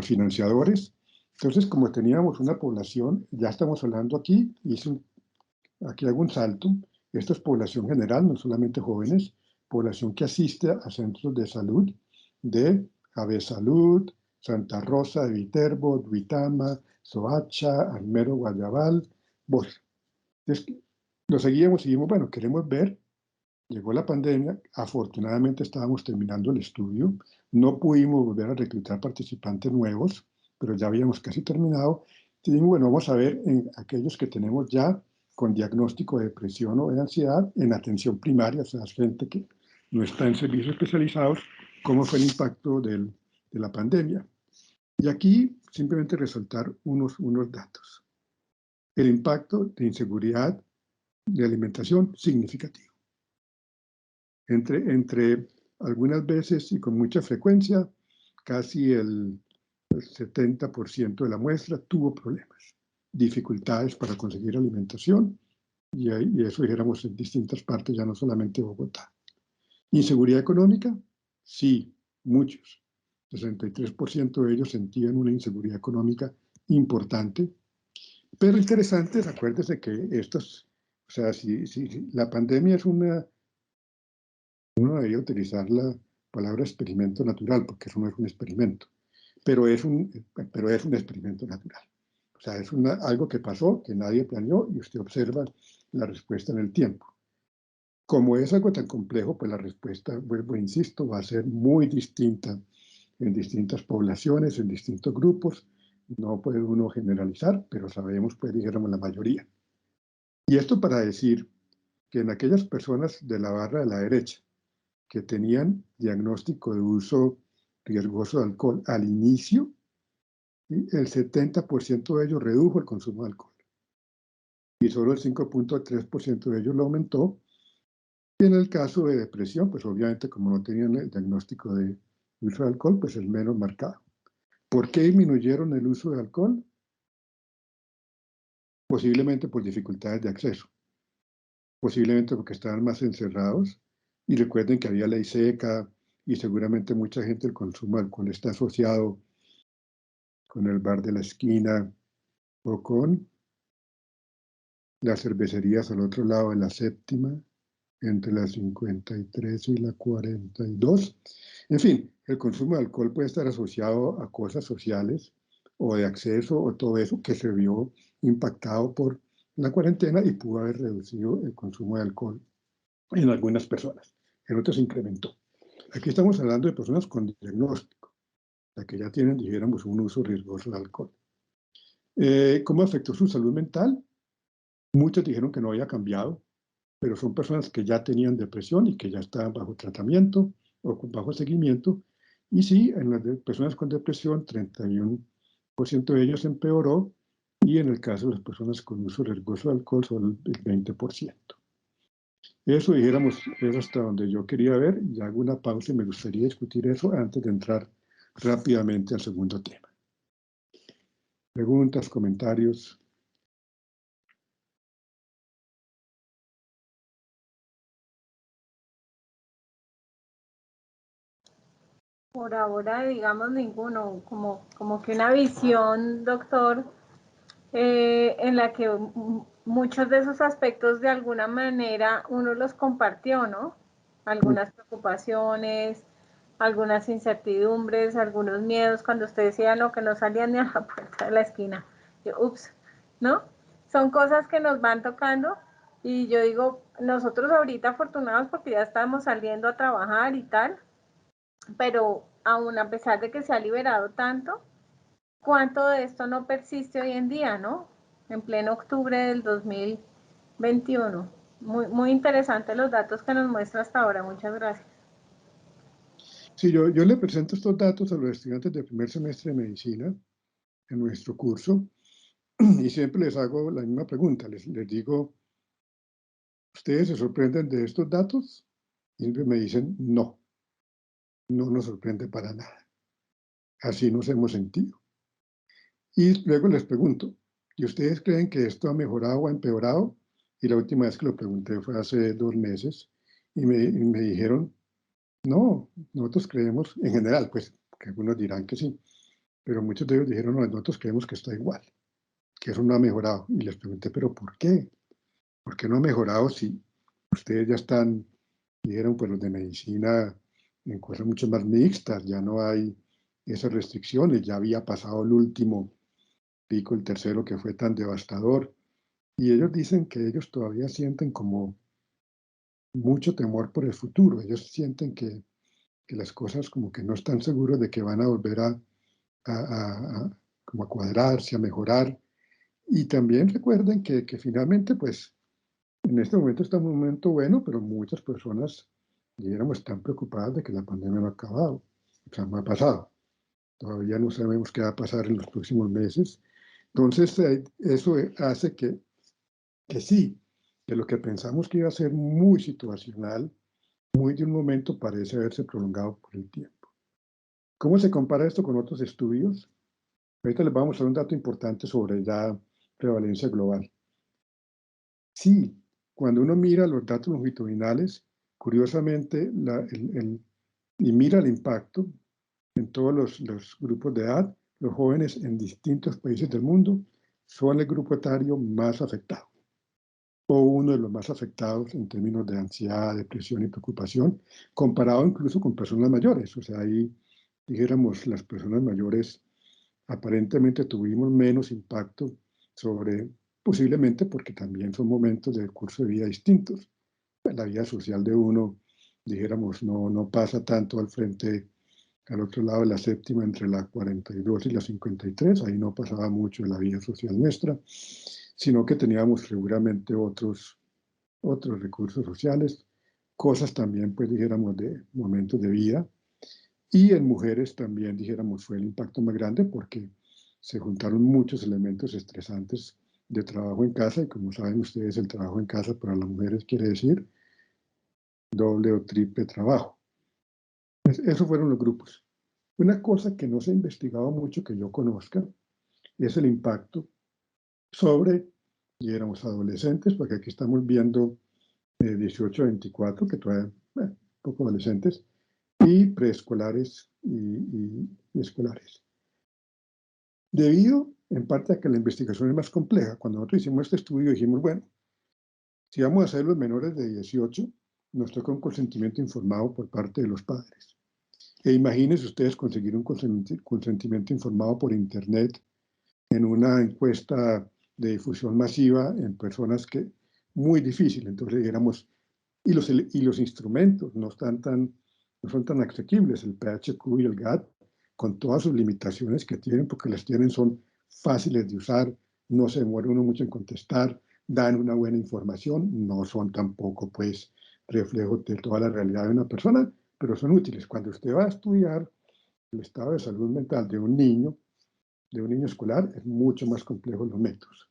financiadores. Entonces, como teníamos una población, ya estamos hablando aquí, aquí hago un salto, esto es población general, no solamente jóvenes, población que asiste a centros de salud de AB Salud, Santa Rosa de Viterbo, Duitama, Soacha, Armero, Guayabal, Bosch. Entonces, lo seguimos, bueno, queremos ver, llegó la pandemia, afortunadamente estábamos terminando el estudio, no pudimos volver a reclutar participantes nuevos, pero ya habíamos casi terminado. Y dijimos, bueno, vamos a ver en aquellos que tenemos ya con diagnóstico de depresión o de ansiedad en atención primaria, o sea, gente que no está en servicios especializados, cómo fue el impacto de la pandemia. Y aquí simplemente resaltar unos datos. El impacto de inseguridad de alimentación significativo. Entre algunas veces y con mucha frecuencia, casi el 70% de la muestra tuvo problemas, dificultades para conseguir alimentación, y eso dijéramos en distintas partes, ya no solamente Bogotá. Inseguridad económica, sí, muchos. 63% de ellos sentían una inseguridad económica importante, pero interesante, acuérdense que o sea, si la pandemia es uno debería utilizar la palabra experimento natural, porque eso no es un experimento, pero es un experimento natural. O sea, es algo que pasó, que nadie planeó, y usted observa la respuesta en el tiempo. Como es algo tan complejo, pues la respuesta, vuelvo, insisto, va a ser muy distinta en distintas poblaciones, en distintos grupos. No puede uno generalizar, pero sabemos, pues, dijéramos, la mayoría. Y esto para decir que en aquellas personas de la barra de la derecha que tenían diagnóstico de uso riesgoso de alcohol al inicio, ¿sí?, el 70% de ellos redujo el consumo de alcohol y solo el 5.3% de ellos lo aumentó. Y en el caso de depresión, pues obviamente como no tenían el diagnóstico de uso de alcohol, pues es menos marcado. ¿Por qué disminuyeron el uso de alcohol? Posiblemente por dificultades de acceso, posiblemente porque estaban más encerrados. Y recuerden que había ley seca y seguramente mucha gente el consumo de alcohol está asociado con el bar de la esquina o con las cervecerías al otro lado de la séptima, entre la 53 y la 42. En fin, el consumo de alcohol puede estar asociado a cosas sociales o de acceso o todo eso que se vio impactado por la cuarentena y pudo haber reducido el consumo de alcohol en algunas personas. En otras incrementó. Aquí estamos hablando de personas con diagnóstico, la que ya tienen, dijéramos, un uso riesgoso de alcohol. ¿Cómo afectó su salud mental? Muchos dijeron que no había cambiado, pero son personas que ya tenían depresión y que ya estaban bajo tratamiento o bajo seguimiento. Y sí, en las personas con depresión, 31% de ellos empeoró, y en el caso de las personas con uso riesgoso de alcohol, solo el 20%. Eso, dijéramos, es hasta donde yo quería ver, y hago una pausa y me gustaría discutir eso antes de entrar rápidamente al segundo tema. Preguntas, comentarios. Por ahora, digamos, ninguno, como que una visión, doctor, en la que muchos de esos aspectos de alguna manera uno los compartió, ¿no? Algunas preocupaciones, algunas incertidumbres, algunos miedos, cuando usted decía no, que no salían ni a la puerta de la esquina. Yo, ups, ¿no? Son cosas que nos van tocando y yo digo, nosotros ahorita afortunados porque ya estamos saliendo a trabajar y tal, pero aún a pesar de que se ha liberado tanto, ¿cuánto de esto no persiste hoy en día, no? En pleno octubre del 2021. Muy interesante los datos que nos muestra hasta ahora. Muchas gracias. Sí, yo le presento estos datos a los estudiantes del primer semestre de medicina en nuestro curso y siempre les hago la misma pregunta. Les digo, ¿ustedes se sorprenden de estos datos? Y siempre me dicen, no nos sorprende para nada. Así nos hemos sentido. Y luego les pregunto, ¿y ustedes creen que esto ha mejorado o ha empeorado? Y la última vez que lo pregunté fue hace 2 meses y me dijeron, no, nosotros creemos, en general, pues, que algunos dirán que sí, pero muchos de ellos dijeron, no, nosotros creemos que está igual, que eso no ha mejorado. Y les pregunté, ¿pero por qué? ¿Por qué no ha mejorado si ustedes ya están, dijeron, pues los de medicina, en cosas mucho más mixtas, ya no hay esas restricciones, ya había pasado el último pico, el tercero que fue tan devastador? Y ellos dicen que ellos todavía sienten como mucho temor por el futuro, ellos sienten que las cosas como que no están seguros de que van a volver como a cuadrarse, a mejorar. Y también recuerden que finalmente, pues, en este momento está un momento bueno, pero muchas personas, dijéramos, están preocupadas de que la pandemia no ha acabado, o sea, no ha pasado. Todavía no sabemos qué va a pasar en los próximos meses. Entonces, eso hace que sí, que lo que pensamos que iba a ser muy situacional, muy de un momento, parece haberse prolongado por el tiempo. ¿Cómo se compara esto con otros estudios? Ahorita les vamos a mostrar un dato importante sobre la prevalencia global. Sí, cuando uno mira los datos longitudinales, curiosamente, y mira el impacto en todos los grupos de edad, los jóvenes en distintos países del mundo son el grupo etario más afectado, o uno de los más afectados en términos de ansiedad, depresión y preocupación, comparado incluso con personas mayores. O sea, ahí, dijéramos, las personas mayores aparentemente tuvimos menos impacto sobre, posiblemente porque también son momentos del curso de vida distintos. la vida social de uno, dijéramos, no pasa tanto al frente, al otro lado de la séptima, entre la 42 y la 53, ahí no pasaba mucho en la vida social nuestra, sino que teníamos seguramente otros recursos sociales, cosas también, pues dijéramos, de momentos de vida. Y en mujeres también, dijéramos, fue el impacto más grande porque se juntaron muchos elementos estresantes de trabajo en casa, y como saben ustedes, el trabajo en casa para las mujeres quiere decir doble o triple trabajo. Esos fueron los grupos. Una cosa que no se ha investigado mucho que yo conozca es el impacto sobre, dijéramos, adolescentes, porque aquí estamos viendo 18 a 24, que todavía, poco adolescentes, y preescolares y escolares. Debido, en parte, a que la investigación es más compleja, cuando nosotros hicimos este estudio dijimos, bueno, si vamos a hacer los menores de 18, nos toca un consentimiento informado por parte de los padres. E imagínense ustedes conseguir un consentimiento informado por Internet en una encuesta de difusión masiva en personas que, muy difícil. Entonces dijéramos, y los instrumentos no son tan asequibles, el PHQ y el GATT, con todas sus limitaciones que tienen, porque las tienen, son fáciles de usar, no se demora uno mucho en contestar, dan una buena información, no son tampoco, pues, reflejos de toda la realidad de una persona, pero son útiles. Cuando usted va a estudiar el estado de salud mental de un niño escolar, es mucho más complejo los métodos.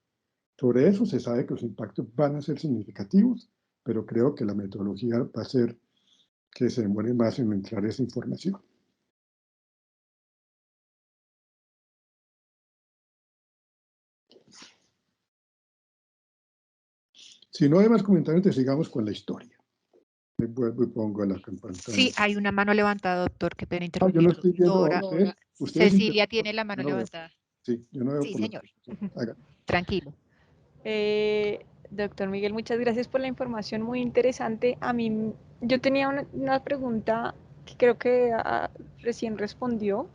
Sobre eso se sabe que los impactos van a ser significativos, pero creo que la metodología va a ser que se demore más en entrar esa información. Si no hay más comentarios, te sigamos con la historia. Me vuelvo y pongo la campana. Sí, hay una mano levantada, doctor, qué pena Yo no interrumpirlo. estoy viendo. Doctora Ustedes Cecilia tiene la mano no veo. levantada. Sí, yo no veo. Sí, por señor. Haga. Tranquilo. Doctor Miguel, muchas gracias por la información, muy interesante. Yo tenía una pregunta que creo que recién respondió,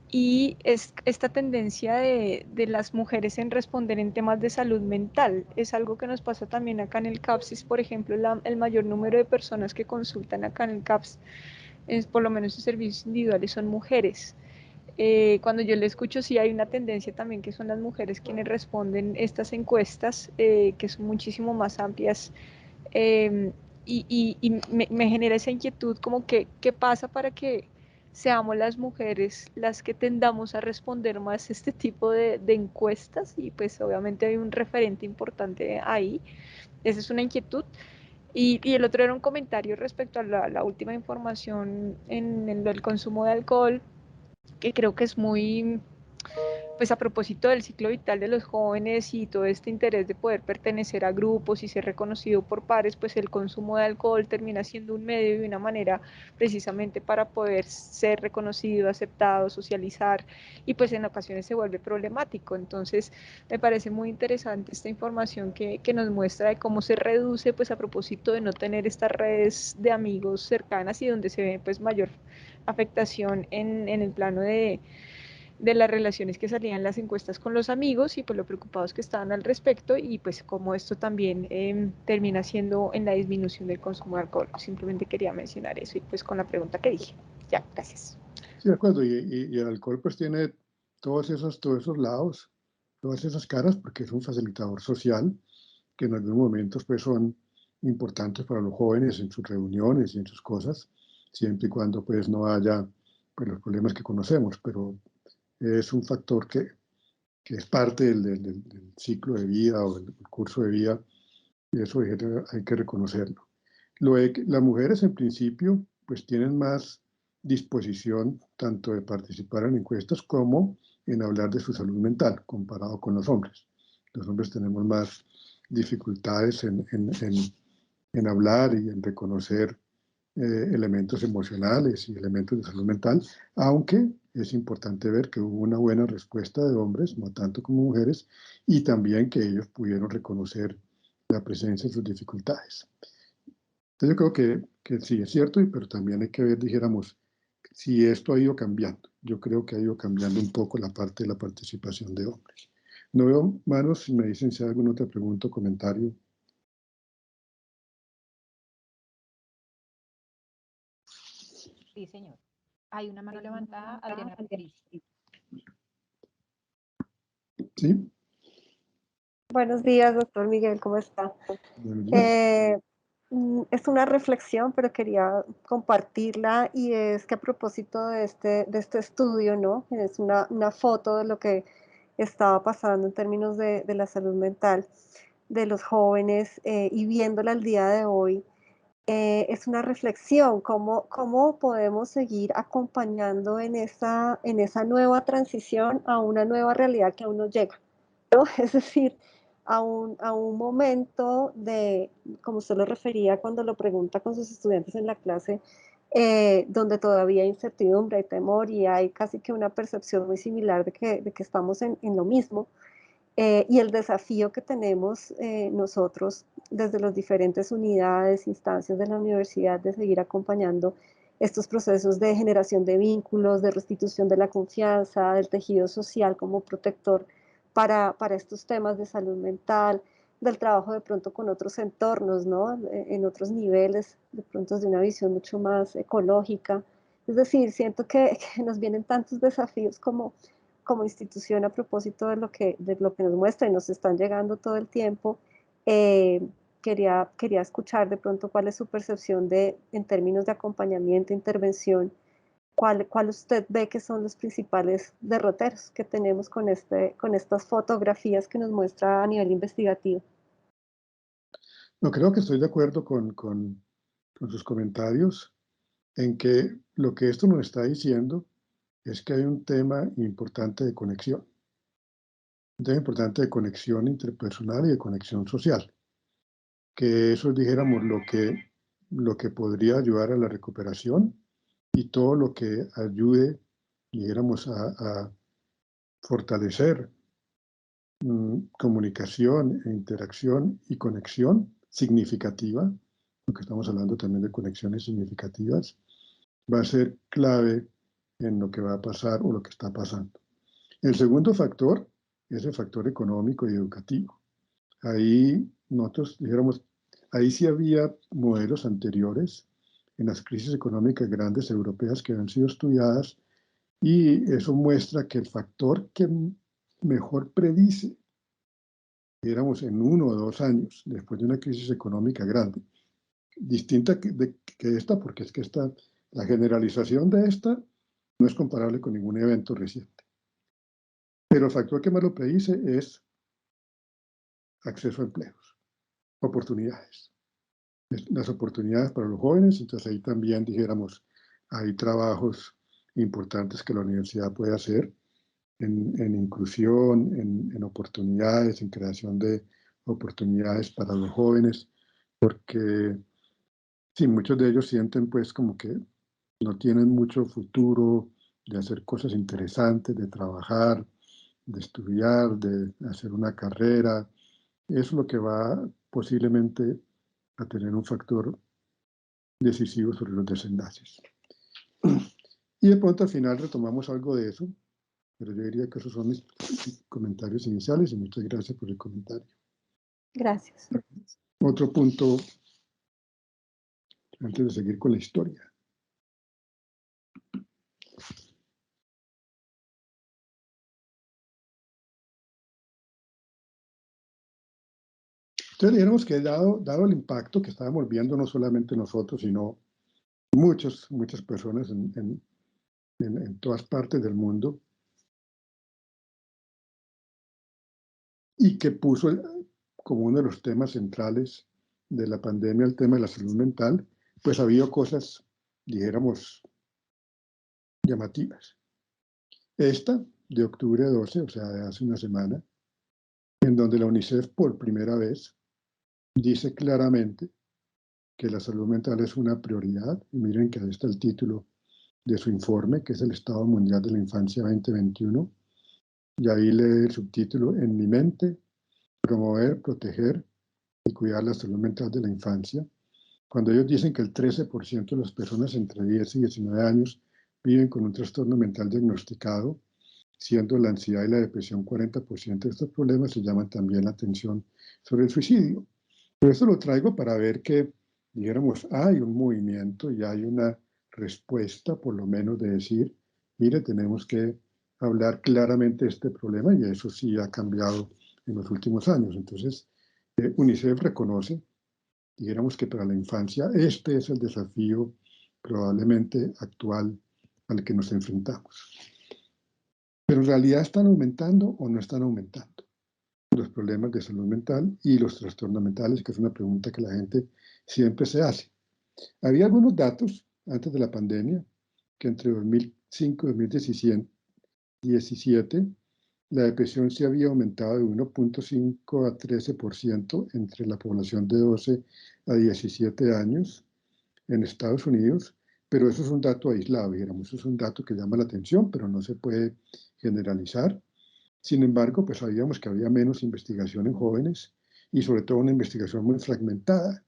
y es esta tendencia de las mujeres en responder en temas de salud mental. Es algo que nos pasa también acá en el CAPS. Por ejemplo, el mayor número de personas que consultan acá en el CAPS, por lo menos en servicios individuales, son mujeres. Cuando yo le escucho, sí hay una tendencia también que son las mujeres quienes responden estas encuestas, que son muchísimo más amplias, y me genera esa inquietud como que, ¿qué pasa para que seamos las mujeres las que tendamos a responder más este tipo de encuestas? Y pues obviamente hay un referente importante ahí. Esa es una inquietud. Y el otro era un comentario respecto a la última información en el consumo de alcohol, que creo que es muy, pues a propósito del ciclo vital de los jóvenes y todo este interés de poder pertenecer a grupos y ser reconocido por pares, pues el consumo de alcohol termina siendo un medio y una manera precisamente para poder ser reconocido, aceptado, socializar, y pues en ocasiones se vuelve problemático. Entonces me parece muy interesante esta información que nos muestra de cómo se reduce, pues a propósito de no tener estas redes de amigos cercanas, y donde se ve pues mayor afectación en el plano de las relaciones que salían en las encuestas con los amigos, y pues lo preocupados que estaban al respecto, y pues como esto también termina siendo en la disminución del consumo de alcohol. Simplemente quería mencionar eso, y pues con la pregunta que dije. Ya, gracias. Sí, de acuerdo. Y el alcohol pues tiene todos esos lados, todas esas caras, porque es un facilitador social que en algunos momentos pues son importantes para los jóvenes en sus reuniones y en sus cosas, siempre y cuando pues no haya pues, los problemas que conocemos, pero es un factor que es parte del ciclo de vida o del curso de vida, y eso hay que reconocerlo. Las mujeres en principio pues tienen más disposición tanto de participar en encuestas como en hablar de su salud mental comparado con los hombres. Los hombres tenemos más dificultades en hablar y en reconocer elementos emocionales y elementos de salud mental, aunque es importante ver que hubo una buena respuesta de hombres, no tanto como mujeres, y también que ellos pudieron reconocer la presencia de sus dificultades. Entonces yo creo que sí es cierto, pero también hay que ver, dijéramos, si esto ha ido cambiando. Yo creo que ha ido cambiando un poco la parte de la participación de hombres. No veo manos, si me dicen si hay alguna otra pregunta o comentario. Sí, señor. Hay una mano levantada, Adriana Patricia. ¿Sí? Buenos días, doctor Miguel, ¿cómo está? Buenos días. Es una reflexión, pero quería compartirla y es que a propósito de este estudio, ¿no? Es una foto de lo que estaba pasando en términos de la salud mental de los jóvenes y viéndola al día de hoy, es una reflexión, cómo podemos seguir acompañando en esa nueva transición a una nueva realidad que aún no llega, ¿no? Es decir, a un momento de, como usted lo refería cuando lo pregunta con sus estudiantes en la clase, donde todavía hay incertidumbre, hay temor y hay casi que una percepción muy similar de que estamos en lo mismo. Y el desafío que tenemos nosotros desde las diferentes unidades, instancias de la universidad de seguir acompañando estos procesos de generación de vínculos, de restitución de la confianza, del tejido social como protector para estos temas de salud mental, del trabajo de pronto con otros entornos, ¿no? En otros niveles, de pronto desde una visión mucho más ecológica. Es decir, siento que nos vienen tantos desafíos como institución a propósito de lo que nos muestra y nos están llegando todo el tiempo. Quería escuchar de pronto cuál es su percepción en términos de acompañamiento, intervención, cuál usted ve que son los principales derroteros que tenemos con estas fotografías que nos muestra a nivel investigativo. No, creo que estoy de acuerdo con sus comentarios en que lo que esto nos está diciendo es que hay un tema importante de conexión. Un tema importante de conexión interpersonal y de conexión social. Que eso, dijéramos, lo que podría ayudar a la recuperación y todo lo que ayude, dijéramos, a fortalecer comunicación e interacción y conexión significativa, porque estamos hablando también de conexiones significativas, va a ser clave en lo que va a pasar o lo que está pasando. El segundo factor es el factor económico y educativo. Ahí nosotros dijéramos, ahí sí había modelos anteriores en las crisis económicas grandes europeas que han sido estudiadas y eso muestra que el factor que mejor predice, digamos, en 1 o 2 años después de una crisis económica grande, distinta que esta, porque es que la generalización de esta no es comparable con ningún evento reciente. Pero el factor que más lo predice es acceso a empleos, oportunidades. Las oportunidades para los jóvenes, entonces ahí también dijéramos, hay trabajos importantes que la universidad puede hacer en inclusión, en oportunidades, en creación de oportunidades para los jóvenes, porque sí, muchos de ellos sienten pues como que no tienen mucho futuro de hacer cosas interesantes, de trabajar, de estudiar, de hacer una carrera. Eso es lo que va posiblemente a tener un factor decisivo sobre los desenlaces. Y de pronto al final retomamos algo de eso, pero yo diría que esos son mis comentarios iniciales y muchas gracias por el comentario. Gracias. Otro punto, antes de seguir con la historia. Entonces, digamos que dado el impacto que estábamos viendo, no solamente nosotros, sino muchas personas en todas partes del mundo, y que puso como uno de los temas centrales de la pandemia el tema de la salud mental, pues ha habido cosas, dijéramos, llamativas. Esta, de octubre 12, o sea, de hace una semana, en donde la UNICEF por primera vez dice claramente que la salud mental es una prioridad, y miren que ahí está el título de su informe, que es el Estado Mundial de la Infancia 2021, y ahí lee el subtítulo En mi mente, promover, proteger y cuidar la salud mental de la infancia. Cuando ellos dicen que el 13% de las personas entre 10 y 19 años viven con un trastorno mental diagnosticado, siendo la ansiedad y la depresión 40% de estos problemas, se llaman también la atención sobre el suicidio. Pero esto lo traigo para ver que, dijéramos, hay un movimiento y hay una respuesta, por lo menos de decir, mire, tenemos que hablar claramente de este problema, y eso sí ha cambiado en los últimos años. Entonces, UNICEF reconoce, dijéramos que para la infancia este es el desafío probablemente actual al que nos enfrentamos. Pero en realidad, ¿están aumentando o no están aumentando los problemas de salud mental y los trastornos mentales? Que es una pregunta que la gente siempre se hace. Había algunos datos antes de la pandemia que entre 2005 y 2017 la depresión se había aumentado de 1.5 a 13% entre la población de 12 a 17 años en Estados Unidos, pero eso es un dato aislado, digamos, eso es un dato que llama la atención, pero no se puede generalizar. Sin embargo, pues sabíamos que había menos investigación en jóvenes y sobre todo una investigación muy fragmentada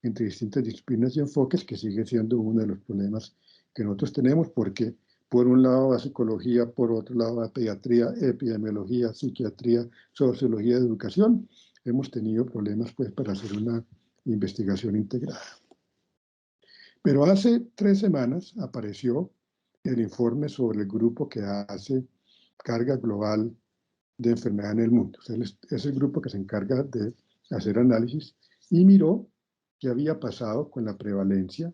entre distintas disciplinas y enfoques, que sigue siendo uno de los problemas que nosotros tenemos, porque por un lado va psicología, por otro lado va pediatría, epidemiología, psiquiatría, sociología de educación. Hemos tenido problemas pues para hacer una investigación integrada. Pero hace 3 semanas apareció el informe sobre el grupo que hace carga global de enfermedad en el mundo. O sea, es el grupo que se encarga de hacer análisis y miró qué había pasado con la prevalencia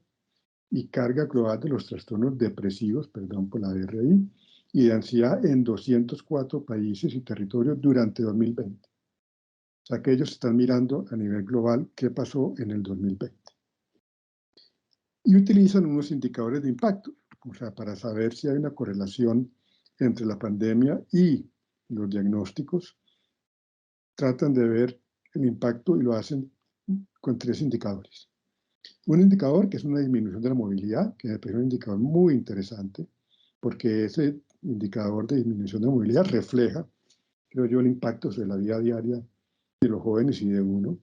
y carga global de los trastornos depresivos, perdón por la DRI, y de ansiedad en 204 países y territorios durante 2020. O sea que ellos están mirando a nivel global qué pasó en el 2020. Y utilizan unos indicadores de impacto, o sea, para saber si hay una correlación entre la pandemia y los diagnósticos. Tratan de ver el impacto y lo hacen con 3 indicadores. Un indicador que es una disminución de la movilidad, que me parece un indicador muy interesante, porque ese indicador de disminución de movilidad refleja, creo yo, el impacto sobre la vida diaria de los jóvenes y de uno. O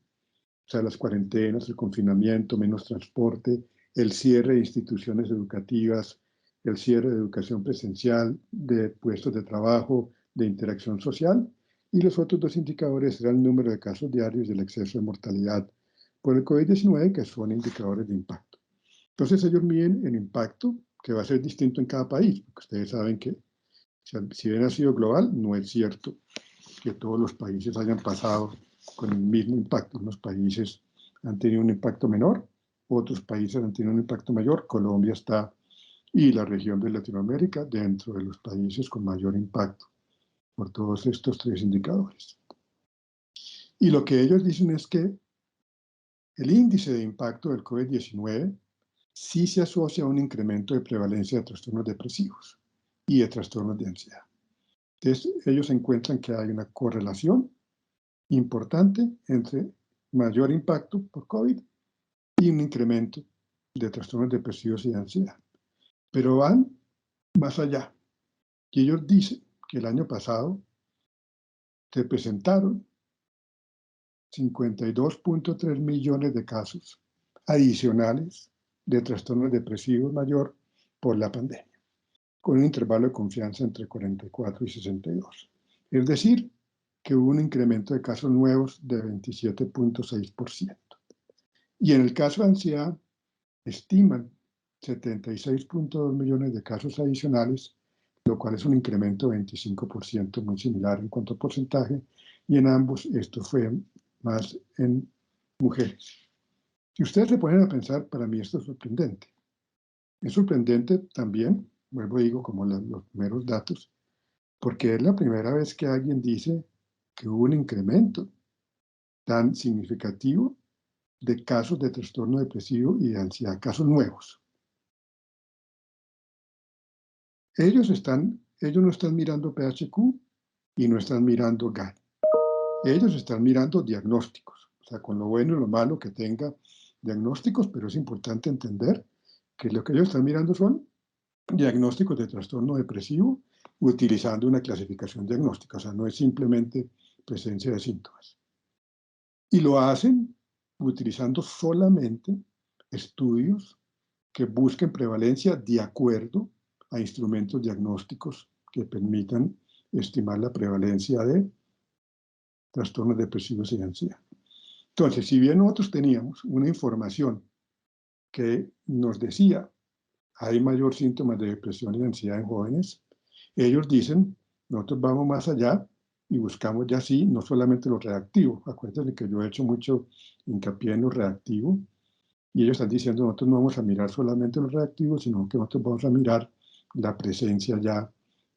sea, las cuarentenas, el confinamiento, menos transporte, el cierre de instituciones educativas, el cierre de educación presencial, de puestos de trabajo, de interacción social. Y los otros 2 indicadores eran el número de casos diarios y el exceso de mortalidad por el COVID-19, que son indicadores de impacto. Entonces ellos miden el impacto, que va a ser distinto en cada país, porque ustedes saben que si bien ha sido global, no es cierto que todos los países hayan pasado con el mismo impacto. Unos países han tenido un impacto menor, otros países han tenido un impacto mayor. Colombia está, y la región de Latinoamérica, dentro de los países con mayor impacto por todos estos 3 indicadores. Y lo que ellos dicen es que el índice de impacto del COVID-19 sí se asocia a un incremento de prevalencia de trastornos depresivos y de trastornos de ansiedad. Entonces, ellos encuentran que hay una correlación importante entre mayor impacto por COVID y un incremento de trastornos depresivos y de ansiedad. Pero van más allá. Y ellos dicen que el año pasado se presentaron 52.3 millones de casos adicionales de trastornos depresivos mayor por la pandemia, con un intervalo de confianza entre 44 y 62. Es decir, que hubo un incremento de casos nuevos de 27.6%. Y en el caso de ansiedad, estiman 76.2 millones de casos adicionales, lo cual es un incremento de 25%, muy similar en cuanto a porcentaje, y en ambos esto fue más en mujeres. Si ustedes se ponen a pensar, para mí esto es sorprendente. Es sorprendente también, vuelvo a digo, como los primeros datos, porque es la primera vez que alguien dice que hubo un incremento tan significativo de casos de trastorno depresivo y de ansiedad, casos nuevos. Ellos no están mirando PHQ y no están mirando GAN. Ellos están mirando diagnósticos, o sea, con lo bueno y lo malo que tenga diagnósticos, pero es importante entender que lo que ellos están mirando son diagnósticos de trastorno depresivo utilizando una clasificación diagnóstica, o sea, no es simplemente presencia de síntomas. Y lo hacen utilizando solamente estudios que busquen prevalencia de acuerdo a instrumentos diagnósticos que permitan estimar la prevalencia de trastornos depresivos y ansiedad. Entonces, si bien nosotros teníamos una información que nos decía hay mayor síntomas de depresión y ansiedad en jóvenes. Ellos dicen, nosotros vamos más allá y buscamos ya sí, no solamente lo reactivo. Acuérdense que yo he hecho mucho hincapié en lo reactivo, y ellos están diciendo, nosotros no vamos a mirar solamente lo reactivo, sino que nosotros vamos a mirar la presencia ya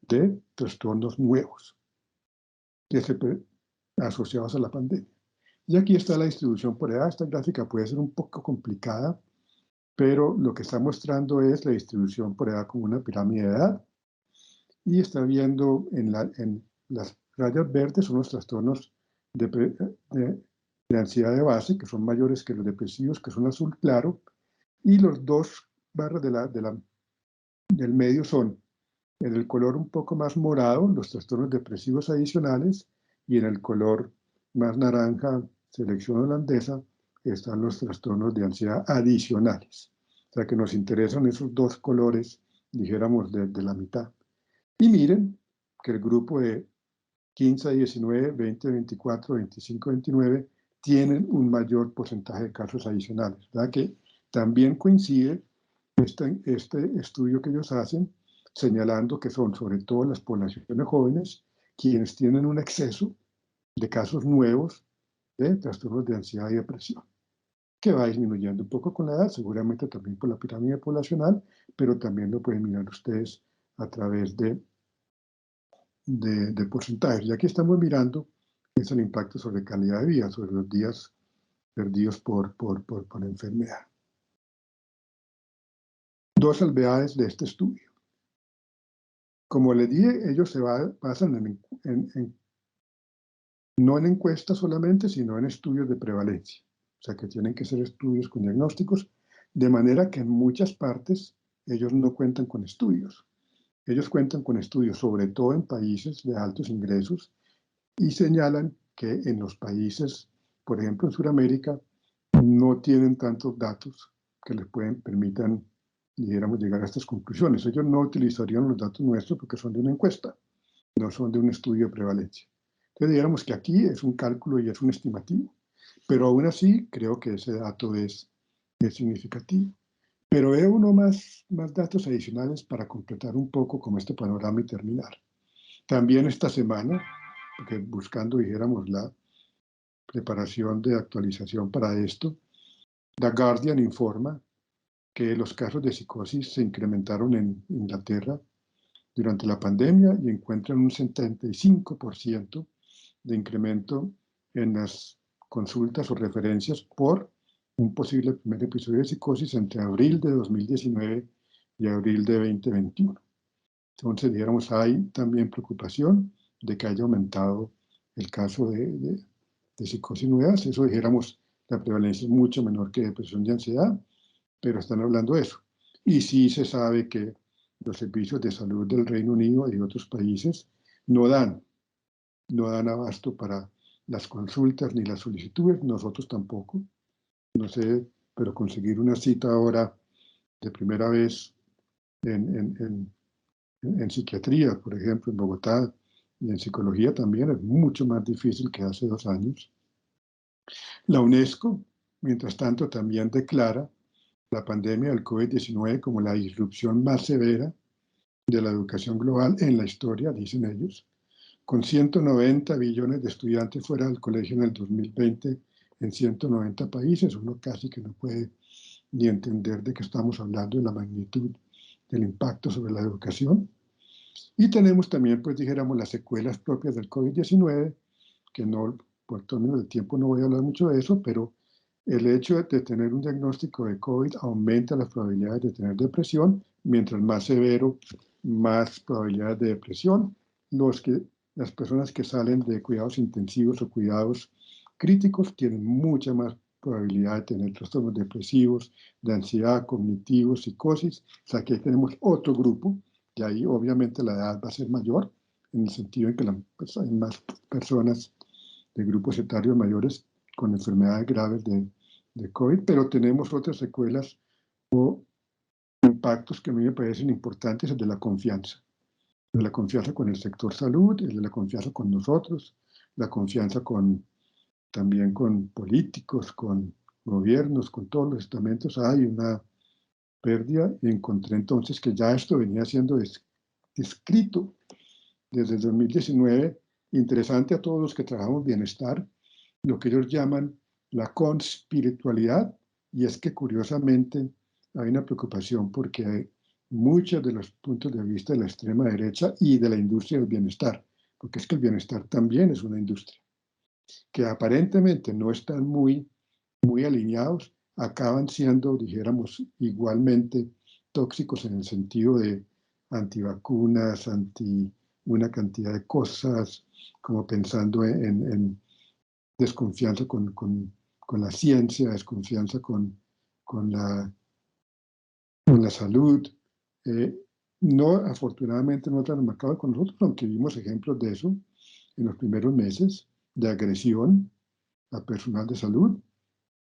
de trastornos nuevos asociados a la pandemia. Y aquí está la distribución por edad. Esta gráfica puede ser un poco complicada, pero lo que está mostrando es la distribución por edad como una pirámide de edad. Y está viendo en las rayas verdes son los trastornos de ansiedad de base, que son mayores que los depresivos, que son azul claro, y los dos barras del medio son, en el color un poco más morado, los trastornos depresivos adicionales, y en el color más naranja, selección holandesa, están los trastornos de ansiedad adicionales. O sea que nos interesan esos dos colores, dijéramos, de la mitad. Y miren que el grupo de 15 a 19, 20 a 24, 25 a 29 tienen un mayor porcentaje de casos adicionales. ¿Verdad? Que también coincide este estudio que ellos hacen, señalando que son sobre todo las poblaciones jóvenes quienes tienen un exceso de casos nuevos de trastornos de ansiedad y depresión, que va disminuyendo un poco con la edad, seguramente también por la pirámide poblacional, pero también lo pueden mirar ustedes a través de porcentajes. Y aquí estamos mirando es el impacto sobre calidad de vida, sobre los días perdidos por enfermedad. Dos salvedades de este estudio. Como les dije, ellos se basan no en encuestas solamente, sino en estudios de prevalencia. O sea que tienen que ser estudios con diagnósticos, de manera que en muchas partes ellos no cuentan con estudios. Ellos cuentan con estudios, sobre todo en países de altos ingresos, y señalan que en los países, por ejemplo en Sudamérica, no tienen tantos datos que les permitan, dijéramos, llegar a estas conclusiones. Ellos no utilizarían los datos nuestros porque son de una encuesta, no son de un estudio de prevalencia. Entonces, dijéramos que aquí es un cálculo y es un estimativo, pero aún así creo que ese dato es significativo. Pero veo uno más datos adicionales para completar un poco como este panorama y terminar. También esta semana, porque buscando, dijéramos, la preparación de actualización para esto, The Guardian informa que los casos de psicosis se incrementaron en Inglaterra durante la pandemia y encuentran un 75% de incremento en las consultas o referencias por un posible primer episodio de psicosis entre abril de 2019 y abril de 2021. Entonces, dijéramos, hay también preocupación de que haya aumentado el caso de psicosis nuevas. Eso, dijéramos, la prevalencia es mucho menor que depresión y ansiedad, pero están hablando de eso. Y sí se sabe que los servicios de salud del Reino Unido y de otros países no dan abasto para las consultas ni las solicitudes, nosotros tampoco. No sé, pero conseguir una cita ahora de primera vez en psiquiatría, por ejemplo, en Bogotá, y en psicología también es mucho más difícil que hace 2 años. La UNESCO, mientras tanto, también declara la pandemia del COVID-19 como la disrupción más severa de la educación global en la historia, dicen ellos, con 190 billones de estudiantes fuera del colegio en el 2020 en 190 países. Uno casi que no puede ni entender de qué estamos hablando, de la magnitud del impacto sobre la educación. Y tenemos también, pues dijéramos, las secuelas propias del COVID-19, que no, por términos de tiempo no voy a hablar mucho de eso, pero el hecho de tener un diagnóstico de COVID aumenta las probabilidades de tener depresión, mientras más severo, más probabilidades de depresión. Las personas que salen de cuidados intensivos o cuidados críticos tienen mucha más probabilidad de tener trastornos depresivos, de ansiedad, cognitivos, psicosis. O sea que ahí tenemos otro grupo, y ahí obviamente la edad va a ser mayor, en el sentido en que hay más personas de grupos etarios mayores con enfermedades graves de COVID, pero tenemos otras secuelas o impactos que a mí me parecen importantes, el de la confianza con el sector salud, el de la confianza con nosotros, la confianza también con políticos, con gobiernos, con todos los estamentos. Hay pérdida, y encontré entonces que ya esto venía siendo descrito desde el 2019, interesante a todos los que trabajamos bienestar, lo que ellos llaman la conspiritualidad, y es que curiosamente hay una preocupación porque muchos de los puntos de vista de la extrema derecha y de la industria del bienestar, porque es que el bienestar también es una industria, que aparentemente no están muy alineados, acaban siendo, dijéramos, igualmente tóxicos en el sentido de antivacunas, anti una cantidad de cosas, como pensando en desconfianza con la ciencia, desconfianza con la salud. No, afortunadamente no tan marcado con nosotros, aunque vimos ejemplos de eso en los primeros meses, de agresión a personal de salud,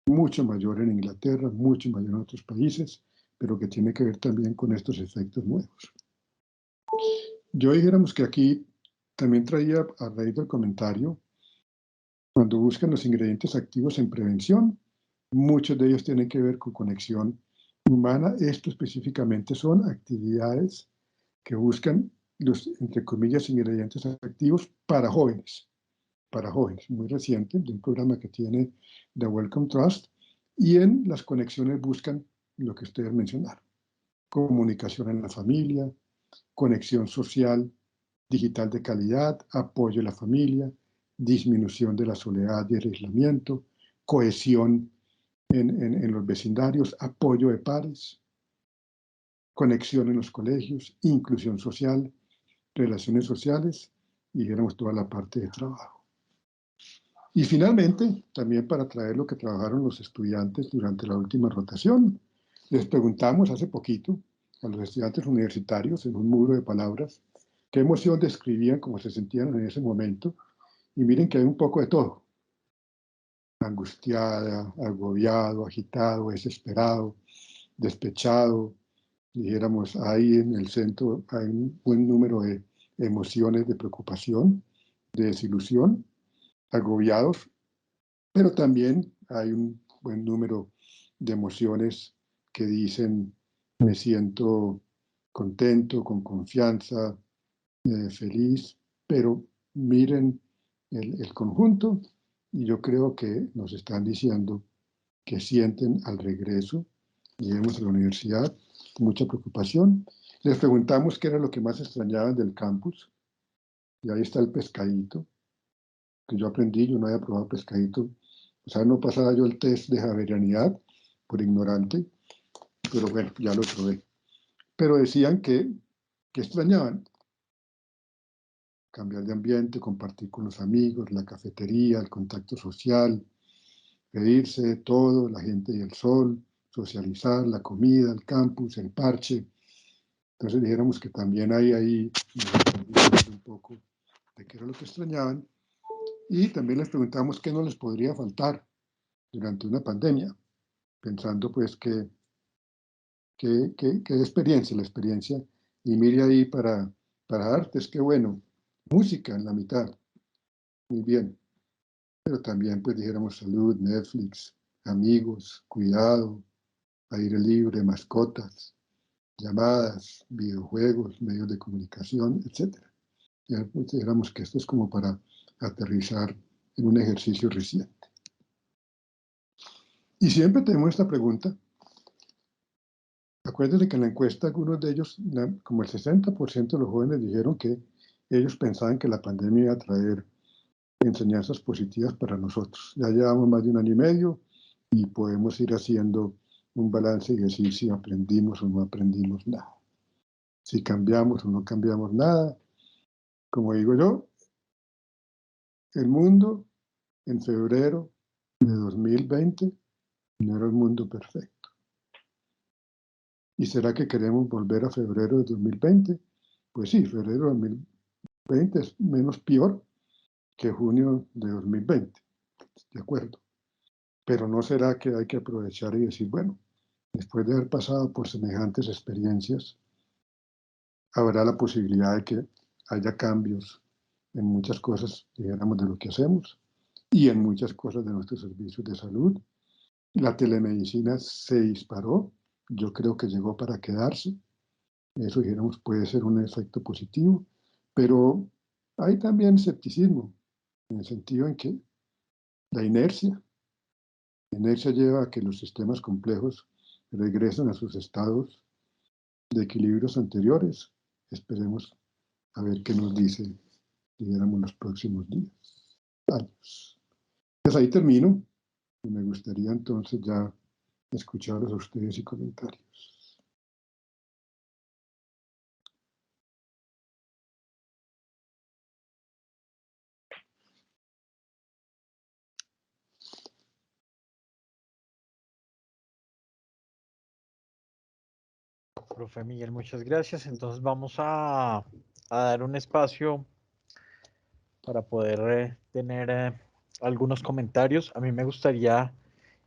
mucho mayor en Inglaterra, mucho mayor en otros países, pero que tiene que ver también con estos efectos nuevos. Yo dijéramos que aquí también traía, a raíz del comentario, cuando buscan los ingredientes activos en prevención, muchos de ellos tienen que ver con conexión humana. Esto específicamente son actividades que buscan los, entre comillas, ingredientes activos para jóvenes, muy reciente, de un programa que tiene The Wellcome Trust, y en las conexiones buscan lo que ustedes mencionaron: comunicación en la familia, conexión social, digital de calidad, apoyo a la familia, disminución de la soledad y el aislamiento, cohesión en los vecindarios, apoyo de pares, conexión en los colegios, inclusión social, relaciones sociales y, digamos, toda la parte de trabajo. Y finalmente, también para traer lo que trabajaron los estudiantes durante la última rotación, les preguntamos hace poquito a los estudiantes universitarios en un muro de palabras qué emoción describían, cómo se sentían en ese momento, y miren que hay un poco de todo: angustiada, agobiado, agitado, desesperado, despechado. Dijéramos, ahí en el centro hay un buen número de emociones de preocupación, de desilusión, agobiados, pero también hay un buen número de emociones que dicen: me siento contento, con confianza, feliz. Pero miren el conjunto, y yo creo que nos están diciendo que sienten al regreso, lleguemos a la universidad, mucha preocupación. Les preguntamos qué era lo que más extrañaban del campus, y ahí está el pescadito, que yo aprendí. Yo no había probado pescadito, o sea, no pasaba yo el test de javerianidad por ignorante, pero bueno, ya lo probé. Pero decían que extrañaban cambiar de ambiente, compartir con los amigos, la cafetería, el contacto social, pedirse todo, la gente y el sol, socializar, la comida, el campus, el parche. Entonces dijéramos que también hay ahí un poco de qué era lo que extrañaban, y también les preguntamos qué no les podría faltar durante una pandemia, pensando pues que experiencia, la experiencia, y mire ahí para artes, qué bueno, música en la mitad, muy bien, pero también pues dijéramos salud, Netflix, amigos, cuidado, aire libre, mascotas, llamadas, videojuegos, medios de comunicación, etc. Ya pues dijéramos que esto es como para aterrizar en un ejercicio reciente. Y siempre tenemos esta pregunta. Acuérdense que en la encuesta algunos de ellos, como el 60% de los jóvenes, dijeron que ellos pensaban que la pandemia iba a traer enseñanzas positivas para nosotros. Ya llevamos más de 1 año y medio y podemos ir haciendo un balance y decir si aprendimos o no aprendimos nada, si cambiamos o no cambiamos nada. Como digo yo, el mundo en febrero de 2020 no era el mundo perfecto. ¿Y será que queremos volver a febrero de 2020? Pues sí, febrero de 2020 es menos peor que junio de 2020, de acuerdo. Pero ¿no será que hay que aprovechar y decir, bueno, después de haber pasado por semejantes experiencias, habrá la posibilidad de que haya cambios en muchas cosas, digamos, de lo que hacemos y en muchas cosas de nuestros servicios de salud? La telemedicina se disparó, yo creo que llegó para quedarse. Eso, dijéramos, puede ser un efecto positivo, pero hay también escepticismo, en el sentido en que la inercia lleva a que los sistemas complejos regresen a sus estados de equilibrios anteriores. Esperemos a ver qué nos dice, dijéramos, los próximos días, años. Pues ahí termino y me gustaría entonces ya escucharlos a ustedes y comentarios. Profe Miguel, muchas gracias. Entonces vamos a dar un espacio para poder tener algunos comentarios. A mí me gustaría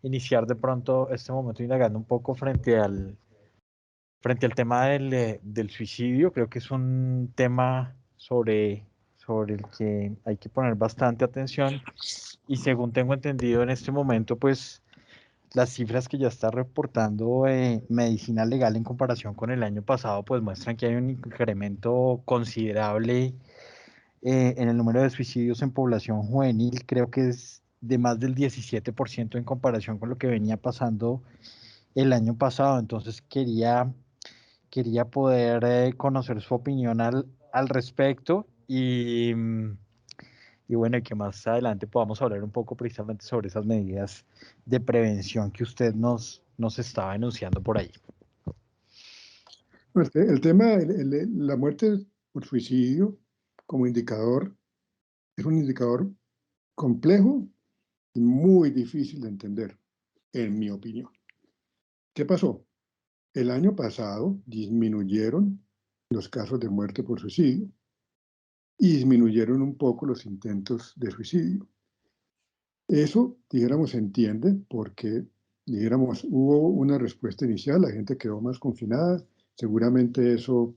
iniciar de pronto este momento indagando un poco frente al tema del suicidio. Creo que es un tema sobre el que hay que poner bastante atención y según tengo entendido en este momento, pues las cifras que ya está reportando Medicina Legal en comparación con el año pasado, pues muestran que hay un incremento considerable en el número de suicidios en población juvenil. Creo que es de más del 17% en comparación con lo que venía pasando el año pasado. Entonces quería poder conocer su opinión al respecto y bueno, y que más adelante podamos hablar un poco precisamente sobre esas medidas de prevención que usted nos estaba enunciando por ahí. El tema, la muerte por suicidio como indicador, es un indicador complejo y muy difícil de entender, en mi opinión. ¿Qué pasó? El año pasado disminuyeron los casos de muerte por suicidio y disminuyeron un poco los intentos de suicidio. Eso, dijéramos, se entiende porque, dijéramos, hubo una respuesta inicial, la gente quedó más confinada, seguramente eso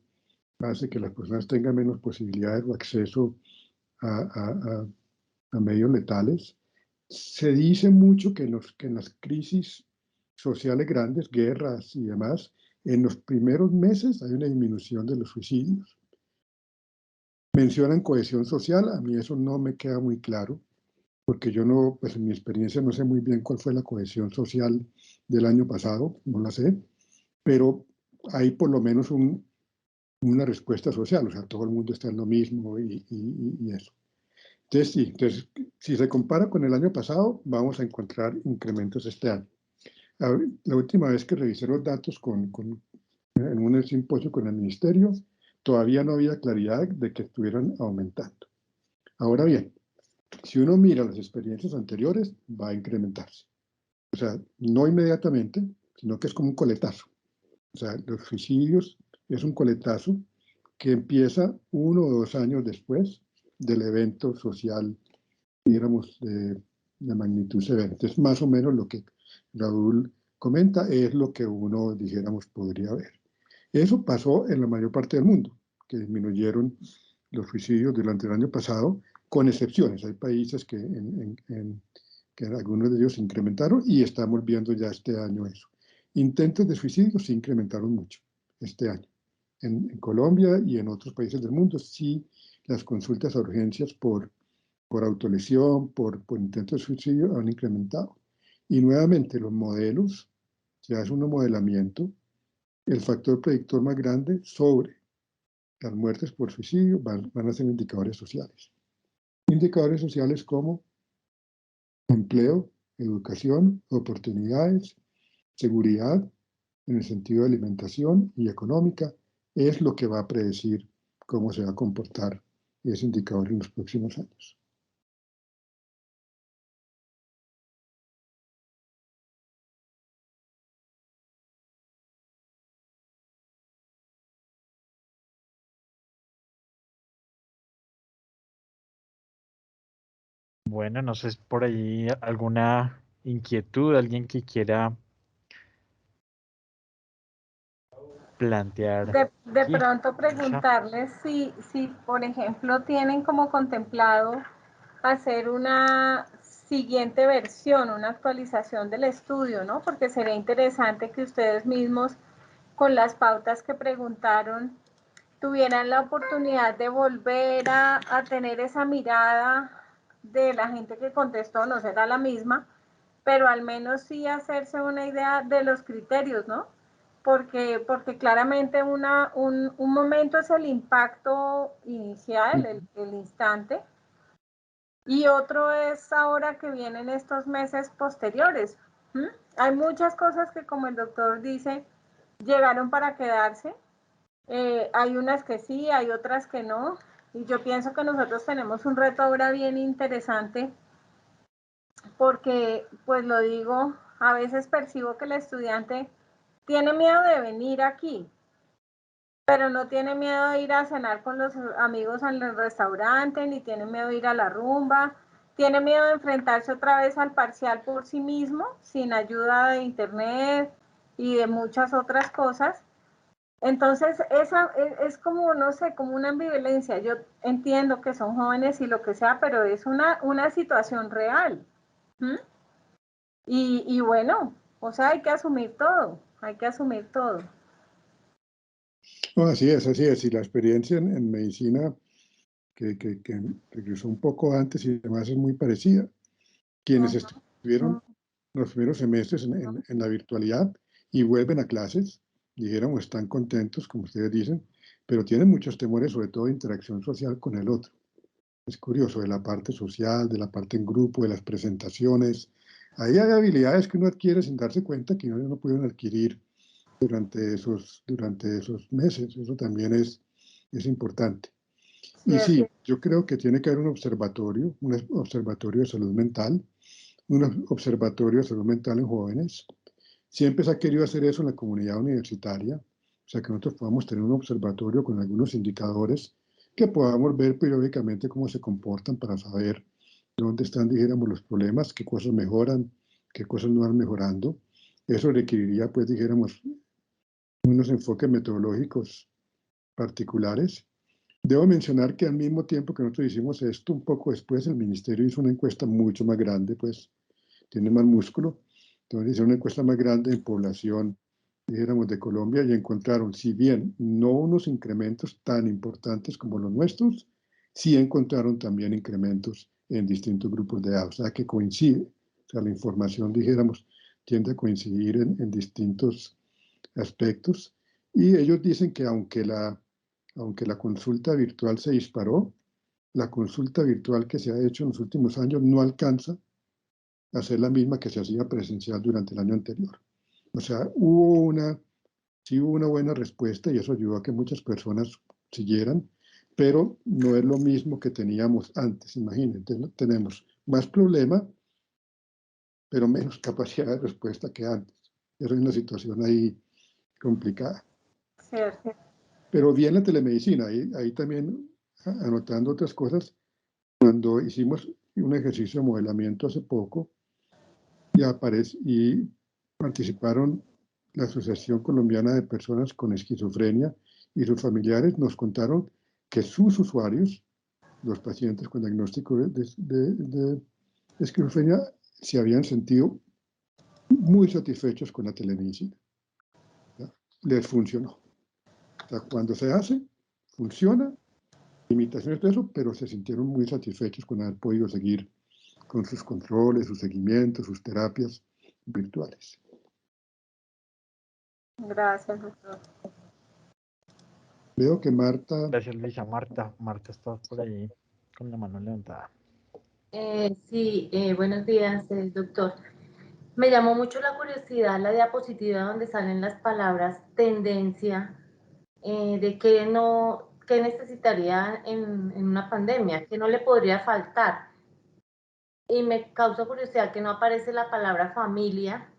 hace que las personas tengan menos posibilidades o acceso a medios letales. Se dice mucho que en las crisis sociales grandes, guerras y demás, en los primeros meses hay una disminución de los suicidios. Mencionan cohesión social, a mí eso no me queda muy claro, porque yo no, pues en mi experiencia no sé muy bien cuál fue la cohesión social del año pasado, no la sé, pero hay por lo menos una respuesta social, o sea, todo el mundo está en lo mismo y eso. Entonces, sí, entonces, si se compara con el año pasado, vamos a encontrar incrementos este año. La última vez que revisé los datos en un simposio con el ministerio, todavía no había claridad de que estuvieran aumentando. Ahora bien, si uno mira las experiencias anteriores, va a incrementarse. O sea, no inmediatamente, sino que es como un coletazo. O sea, los suicidios es un coletazo que empieza 1 o 2 años después del evento social, digamos, de magnitud severa. Entonces, más o menos lo que Raúl comenta es lo que uno, dijéramos, podría ver. Eso pasó en la mayor parte del mundo, que disminuyeron los suicidios durante el año pasado, con excepciones. Hay países que algunos de ellos incrementaron y estamos viendo ya este año eso. Intentos de suicidio se incrementaron mucho este año. En Colombia y en otros países del mundo sí las consultas a urgencias por autolesión, por intentos de suicidio han incrementado. Y nuevamente los modelos, se hace un modelamiento, el factor predictor más grande sobre las muertes por suicidio van a ser indicadores sociales. Indicadores sociales como empleo, educación, oportunidades, seguridad, en el sentido de alimentación y económica, es lo que va a predecir cómo se va a comportar ese indicador en los próximos años. Bueno, no sé si por ahí alguna inquietud, alguien que quiera plantear. De Sí, pronto Luisa. preguntarles si, por ejemplo, tienen como contemplado hacer una siguiente versión, una actualización del estudio, ¿no? Porque sería interesante que ustedes mismos, con las pautas que preguntaron, tuvieran la oportunidad de volver a tener esa mirada de la gente que contestó, no será la misma, pero al menos sí hacerse una idea de los criterios, ¿no? Porque claramente un momento es el impacto inicial, el instante, y otro es ahora que vienen estos meses posteriores. Hay muchas cosas que, como el doctor dice, llegaron para quedarse. Hay unas que sí, hay otras que no. Y yo pienso que nosotros tenemos un reto ahora bien interesante porque, pues lo digo, a veces percibo que el estudiante tiene miedo de venir aquí, pero no tiene miedo de ir a cenar con los amigos al restaurante, ni tiene miedo de ir a la rumba, tiene miedo de enfrentarse otra vez al parcial por sí mismo, sin ayuda de internet y de muchas otras cosas. Entonces, esa es como, no sé, como una ambivalencia. Yo entiendo que son jóvenes y lo que sea, pero es una situación real. Y bueno, o sea, hay que asumir todo, hay que asumir todo. No, así es, así es. Y la experiencia en medicina, que regresó un poco antes y además es muy parecida. Quienes estuvieron los primeros semestres en la virtualidad y vuelven a clases, dijéramos, están contentos, como ustedes dicen, pero tienen muchos temores, sobre todo de interacción social con el otro. Es curioso, de la parte social, de la parte en grupo, de las presentaciones. Ahí hay habilidades que uno adquiere sin darse cuenta que no pudieron adquirir durante esos meses. Eso también es importante. Y sí, yo creo que tiene que haber un observatorio de salud mental, un observatorio de salud mental en jóvenes. Siempre se ha querido hacer eso en la comunidad universitaria, o sea, que nosotros podamos tener un observatorio con algunos indicadores que podamos ver periódicamente cómo se comportan para saber dónde están, dijéramos, los problemas, qué cosas mejoran, qué cosas no van mejorando. Eso requeriría, pues, dijéramos, unos enfoques metodológicos particulares. Debo mencionar que al mismo tiempo que nosotros hicimos esto, un poco después el ministerio hizo una encuesta mucho más grande, pues tiene más músculo. Entonces hicieron una encuesta más grande en población, dijéramos, de Colombia y encontraron, si bien no unos incrementos tan importantes como los nuestros, sí encontraron también incrementos en distintos grupos de edad, o sea que coincide, o sea la información, dijéramos, tiende a coincidir en distintos aspectos. Y ellos dicen que aunque la consulta virtual se disparó, la consulta virtual que se ha hecho en los últimos años no alcanza a ser la misma que se hacía presencial durante el año anterior. O sea, sí hubo una buena respuesta y eso ayudó a que muchas personas siguieran, pero no es lo mismo que teníamos antes. Imagínense, tenemos más problema, pero menos capacidad de respuesta que antes. Eso es una situación ahí complicada. Cierto. Pero bien la telemedicina, ahí también anotando otras cosas, cuando hicimos un ejercicio de modelamiento hace poco, y participaron la Asociación Colombiana de Personas con Esquizofrenia y sus familiares, nos contaron que sus usuarios, los pacientes con diagnóstico de esquizofrenia, se habían sentido muy satisfechos con la telemedicina. Les funcionó. O sea, cuando se hace, funciona, limitaciones de eso, pero se sintieron muy satisfechos con haber podido seguir con sus controles, sus seguimientos, sus terapias virtuales. Gracias, doctor. Veo que Marta... Gracias, Luisa. Marta está por ahí con la mano levantada. Sí, buenos días, doctor. Me llamó mucho la curiosidad la diapositiva donde salen las palabras tendencia, de qué necesitaría en una pandemia, qué no le podría faltar. Y me causa curiosidad que no aparece la palabra familia.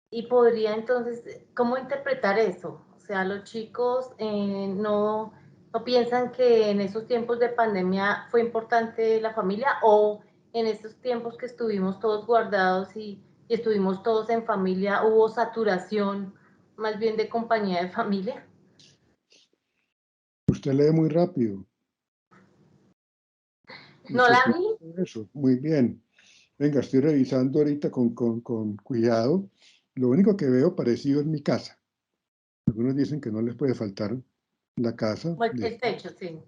Y podría entonces, ¿cómo interpretar eso? O sea, los chicos no piensan que en esos tiempos de pandemia fue importante la familia, o en esos tiempos que estuvimos todos guardados y estuvimos todos en familia, hubo saturación más bien de compañía de familia. Usted lee muy rápido. No la vi. Eso, muy bien. Venga, estoy revisando ahorita con cuidado. Lo único que veo parecido es mi casa. Algunos dicen que no les puede faltar la casa. El techo, sí.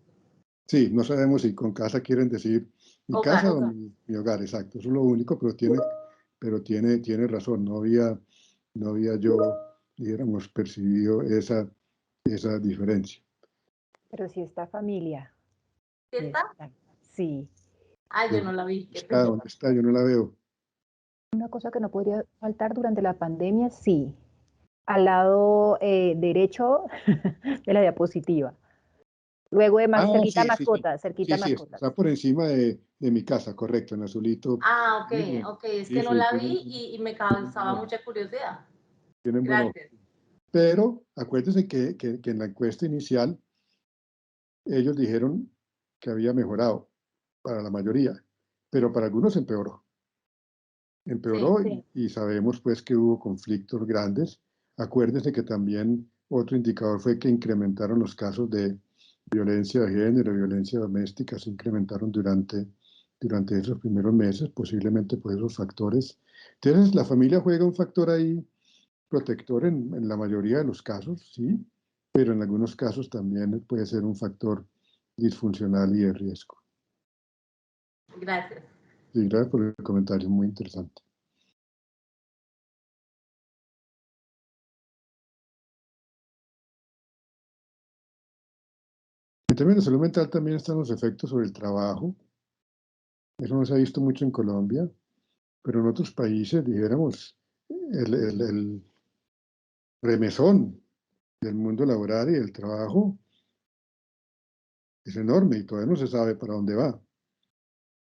Sí, no sabemos si con casa quieren decir mi Hogar. casa o mi hogar, exacto. Eso es lo único, pero tiene razón. No había yo, dijéramos, percibido esa diferencia. Pero sí está familia. ¿Sí está? Sí. Ah, yo no la vi. ¿Dónde está? Yo no la veo. Una cosa que no podría faltar durante la pandemia, sí. Al lado derecho de la diapositiva. Luego de más, cerquita sí, mascotas, cerquita sí, mascotas. está por encima de mi casa, correcto, en azulito. Ah, ok, es que no la vi y me causaba mucha curiosidad. Tienen Gracias. Pero acuérdense que en la encuesta inicial ellos dijeron que había mejorado para la mayoría, pero para algunos empeoró. Sí. Y sabemos pues que hubo conflictos grandes. Acuérdense que también otro indicador fue que incrementaron los casos de violencia de género, violencia doméstica, se incrementaron durante esos primeros meses, posiblemente por esos factores. Entonces, la familia juega un factor ahí protector en la mayoría de los casos, sí, pero en algunos casos también puede ser un factor disfuncional y de riesgo. Gracias. Sí, gracias por el comentario, muy interesante. En términos de salud mental también están los efectos sobre el trabajo. Eso no se ha visto mucho en Colombia, pero en otros países, dijéramos, el remesón del mundo laboral y del trabajo es enorme y todavía no se sabe para dónde va.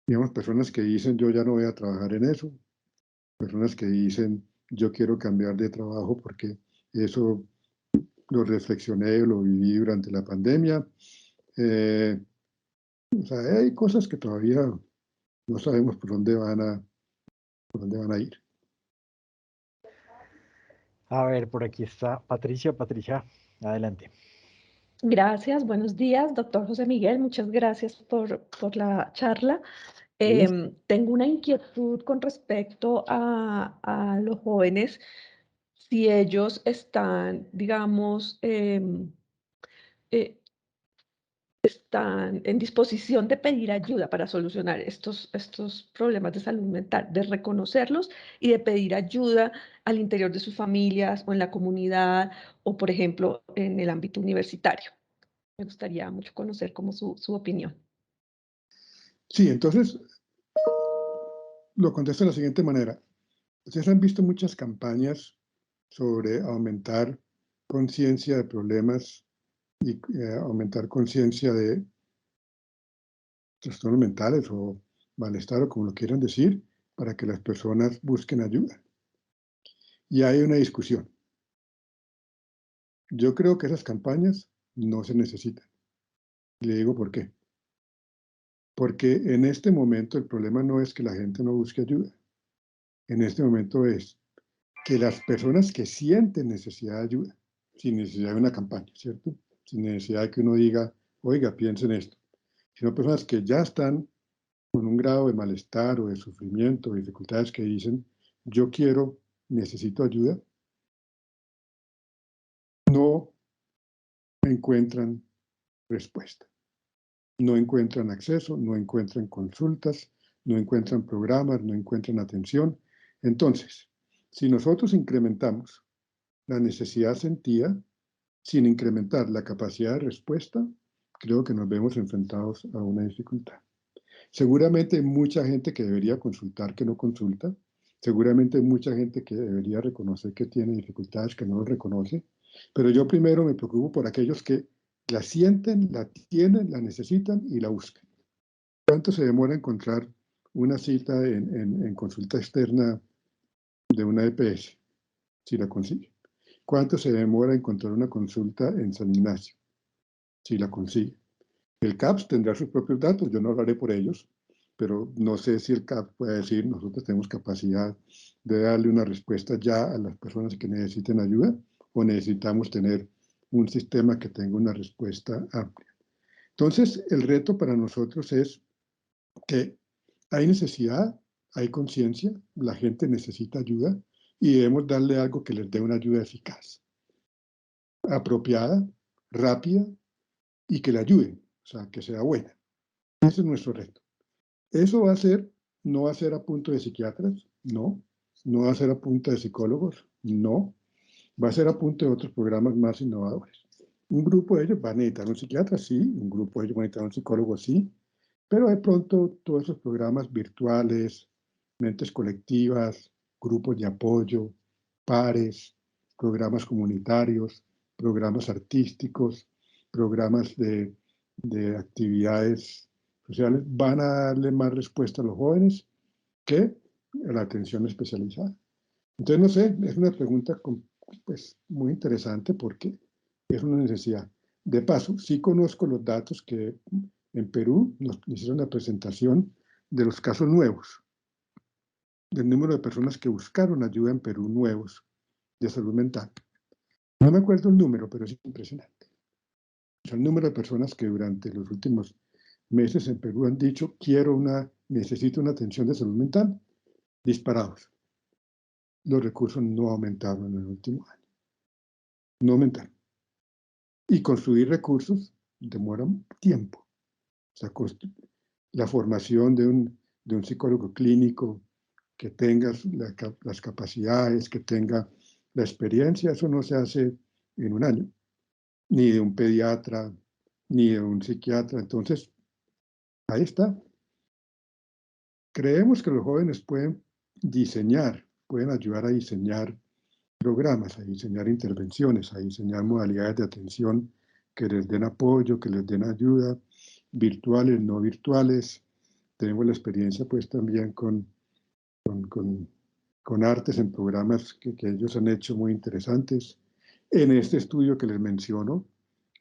Digamos, personas que dicen yo ya no voy a trabajar en eso, personas que dicen yo quiero cambiar de trabajo porque eso lo reflexioné, lo viví durante la pandemia. O sea, hay cosas que todavía no sabemos por dónde van a ir. A ver, por aquí está Patricia. Patricia, adelante. Gracias, buenos días, doctor José Miguel. Muchas gracias por la charla. Tengo una inquietud con respecto a los jóvenes, si ellos están, digamos, están en disposición de pedir ayuda para solucionar estos problemas de salud mental, de reconocerlos y de pedir ayuda al interior de sus familias o en la comunidad o, por ejemplo, en el ámbito universitario. Me gustaría mucho conocer como su opinión. Sí, entonces lo contesto de la siguiente manera. Ustedes han visto muchas campañas sobre aumentar conciencia de problemas y aumentar conciencia de trastornos mentales o malestar o como lo quieran decir, para que las personas busquen ayuda. Y hay una discusión. Yo creo que esas campañas no se necesitan. Y le digo por qué. Porque en este momento el problema no es que la gente no busque ayuda. En este momento es que las personas que sienten necesidad de ayuda, sin necesidad de una campaña, ¿cierto? Sin necesidad de que uno diga, oiga, piensen esto, sino personas que ya están con un grado de malestar o de sufrimiento, o dificultades que dicen, yo necesito ayuda, no encuentran respuesta. No encuentran acceso, no encuentran consultas, no encuentran programas, no encuentran atención. Entonces, si nosotros incrementamos la necesidad sentida, sin incrementar la capacidad de respuesta, creo que nos vemos enfrentados a una dificultad. Seguramente hay mucha gente que debería consultar que no consulta. Seguramente hay mucha gente que debería reconocer que tiene dificultades que no lo reconoce. Pero yo primero me preocupo por aquellos que la sienten, la tienen, la necesitan y la buscan. ¿Cuánto se demora encontrar una cita en consulta externa de una EPS, si la consigue? ¿Cuánto se demora encontrar una consulta en San Ignacio, si la consigue? El CAPS tendrá sus propios datos, yo no hablaré por ellos, pero no sé si el CAPS puede decir, nosotros tenemos capacidad de darle una respuesta ya a las personas que necesiten ayuda, o necesitamos tener un sistema que tenga una respuesta amplia. Entonces, el reto para nosotros es que hay necesidad, hay conciencia, la gente necesita ayuda y debemos darle algo que les dé una ayuda eficaz, apropiada, rápida y que le ayude, o sea, que sea buena. Ese es nuestro reto. Eso no va a ser a punto de psiquiatras, no va a ser a punto de psicólogos, no, va a ser a punto de otros programas más innovadores. Un grupo de ellos va a necesitar un psiquiatra, sí, un grupo de ellos va a necesitar un psicólogo, sí, pero de pronto todos esos programas virtuales, mentes colectivas, grupos de apoyo, pares, programas comunitarios, programas artísticos, programas de actividades sociales, van a darle más respuesta a los jóvenes que a la atención especializada. Entonces, no sé, es una pregunta pues, muy interesante porque es una necesidad. De paso, sí conozco los datos que en Perú nos hicieron la presentación de los casos nuevos, del número de personas que buscaron ayuda en Perú nuevos de salud mental. No me acuerdo el número, pero es impresionante. O sea, el número de personas que durante los últimos meses en Perú han dicho, necesito una atención de salud mental, disparados. Los recursos no aumentaron en el último año. No aumentaron. Y construir recursos demora tiempo. O sea, la formación de un psicólogo clínico que tenga las capacidades, que tenga la experiencia, eso no se hace en un año, ni de un pediatra, ni de un psiquiatra. Entonces, ahí está. Creemos que los jóvenes pueden ayudar a diseñar programas, a diseñar intervenciones, a diseñar modalidades de atención que les den apoyo, que les den ayuda, virtuales, no virtuales. Tenemos la experiencia pues también con artes en programas que ellos han hecho muy interesantes. En este estudio que les menciono,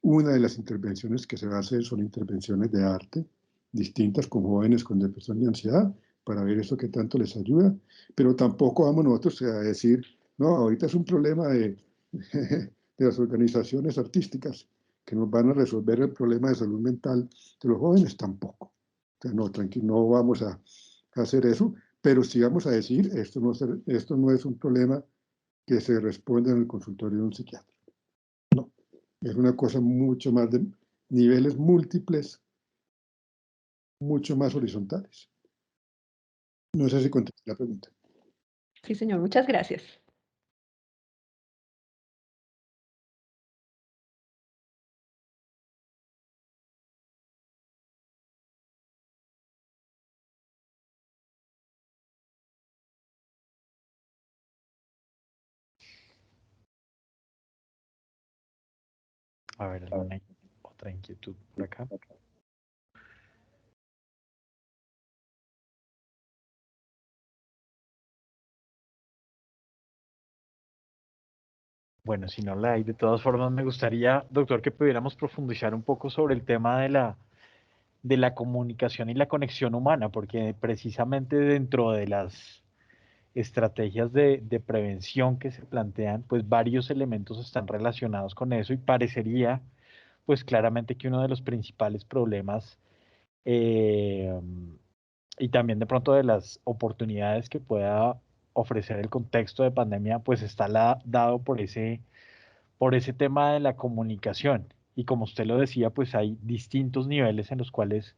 una de las intervenciones que se va a hacer son intervenciones de arte, distintas con jóvenes con depresión y ansiedad, para ver eso que tanto les ayuda, pero tampoco vamos nosotros a decir, no, ahorita es un problema de las organizaciones artísticas que nos van a resolver el problema de salud mental de los jóvenes, tampoco. O sea, no, tranquilo, no vamos a hacer eso, pero sí vamos a decir, esto no es un problema que se responda en el consultorio de un psiquiatra. No, es una cosa mucho más de niveles múltiples, mucho más horizontales. No sé si contesté la pregunta. Sí, señor, muchas gracias. A ver, ¿alguna otra inquietud por acá? Bueno, si no la hay, de todas formas me gustaría, doctor, que pudiéramos profundizar un poco sobre el tema de la comunicación y la conexión humana, porque precisamente dentro de las estrategias de prevención que se plantean, pues varios elementos están relacionados con eso y parecería, pues claramente que uno de los principales problemas eh, y también de pronto de las oportunidades que pueda ofrecer el contexto de pandemia, pues está dado por ese tema de la comunicación. Y como usted lo decía, pues hay distintos niveles en los cuales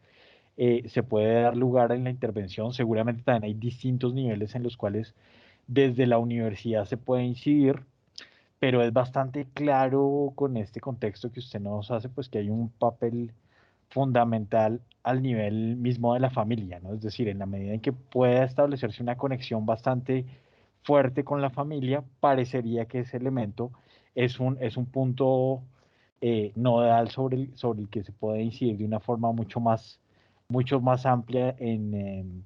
se puede dar lugar en la intervención. Seguramente también hay distintos niveles en los cuales desde la universidad se puede incidir, pero es bastante claro con este contexto que usted nos hace, pues que hay un papel fundamental al nivel mismo de la familia, ¿no? Es decir, en la medida en que pueda establecerse una conexión bastante fuerte con la familia, parecería que ese elemento es un punto nodal sobre el que se puede incidir de una forma mucho más amplia en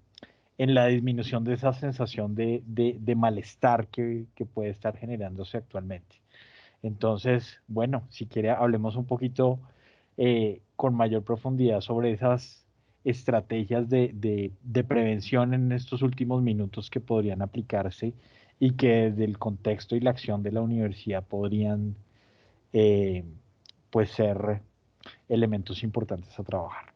la disminución de esa sensación de malestar que puede estar generándose actualmente. Entonces, bueno, si quiere, hablemos un poquito con mayor profundidad sobre esas estrategias de prevención en estos últimos minutos que podrían aplicarse y que desde el contexto y la acción de la universidad podrían eh, ser elementos importantes a trabajar.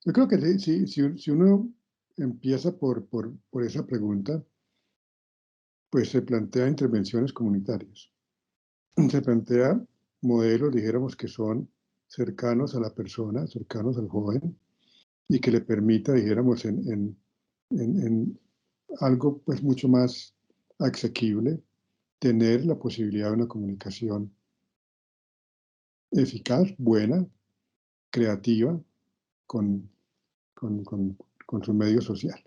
Yo creo que si uno empieza por esa pregunta, pues se plantea intervenciones comunitarias. Se plantea modelos, dijéramos, que son cercanos a la persona, cercanos al joven, y que le permita, dijéramos, en algo pues mucho más asequible, tener la posibilidad de una comunicación eficaz, buena, creativa, con su medio social.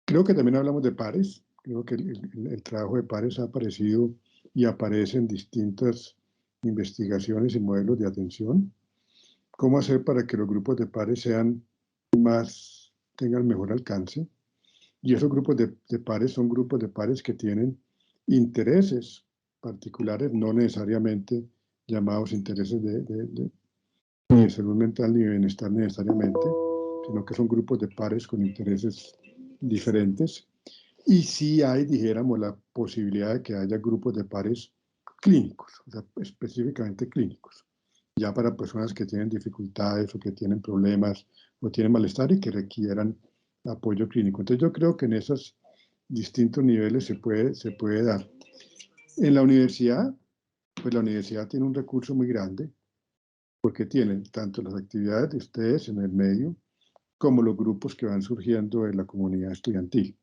Creo que también hablamos de pares. Creo que el trabajo de pares ha aparecido y aparece en distintas investigaciones y modelos de atención. ¿Cómo hacer para que los grupos de pares tengan mejor alcance? Y esos grupos de pares son grupos de pares que tienen intereses particulares, no necesariamente llamados intereses ni de salud mental ni de bienestar necesariamente, sino que son grupos de pares con intereses diferentes. Y sí hay, dijéramos, la posibilidad de que haya grupos de pares clínicos, o sea, específicamente clínicos, ya para personas que tienen dificultades o que tienen problemas o tienen malestar y que requieran apoyo clínico. Entonces yo creo que en esos distintos niveles se puede dar. En la universidad, pues la universidad tiene un recurso muy grande, porque tienen tanto las actividades de ustedes en el medio, como los grupos que van surgiendo en la comunidad estudiantil.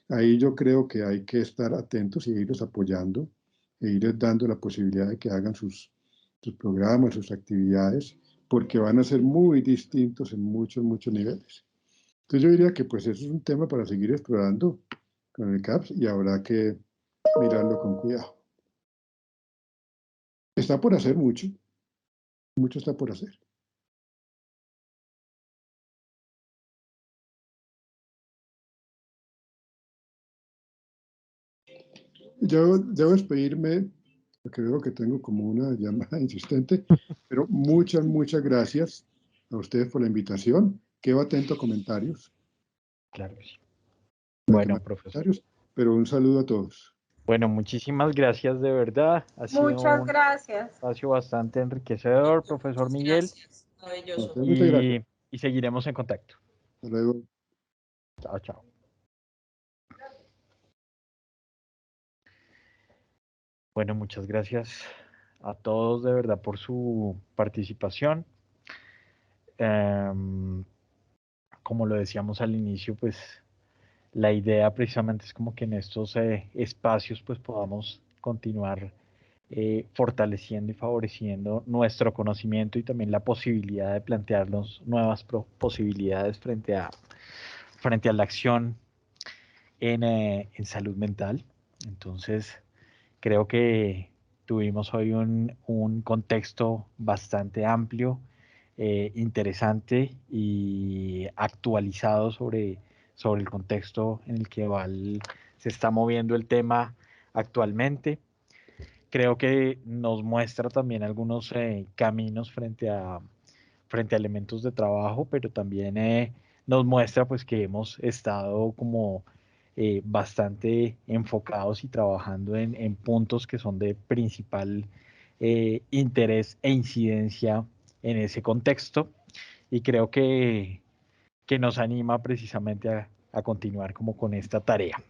Ahí yo creo que hay que estar atentos y irlos apoyando e irles dando la posibilidad de que hagan sus programas, sus actividades, porque van a ser muy distintos en muchos niveles. Entonces yo diría que pues eso es un tema para seguir explorando con el CAPS y habrá que mirarlo con cuidado. Está por hacer mucho está por hacer. Yo debo despedirme, porque veo que tengo como una llamada insistente, pero muchas gracias a ustedes por la invitación. Quedo atento a comentarios. Claro que sí. Bueno, profesor. Pero un saludo a todos. Bueno, muchísimas gracias de verdad. Ha sido Muchas gracias. Un espacio bastante enriquecedor, profesor Miguel. Gracias. Maravilloso. Muchas gracias. Y seguiremos en contacto. Hasta luego. Chao, chao. Bueno, muchas gracias a todos de verdad por su participación. Como lo decíamos al inicio, pues la idea precisamente es como que en estos espacios pues podamos continuar fortaleciendo y favoreciendo nuestro conocimiento y también la posibilidad de plantearnos nuevas posibilidades frente a la acción en salud mental. Entonces, creo que tuvimos hoy un contexto bastante amplio, interesante y actualizado sobre el contexto en el que se está moviendo el tema actualmente. Creo que nos muestra también algunos caminos frente a elementos de trabajo, pero también nos muestra pues que hemos estado como bastante enfocados y trabajando en puntos que son de principal interés e incidencia en ese contexto, y creo que nos anima precisamente a continuar como con esta tarea.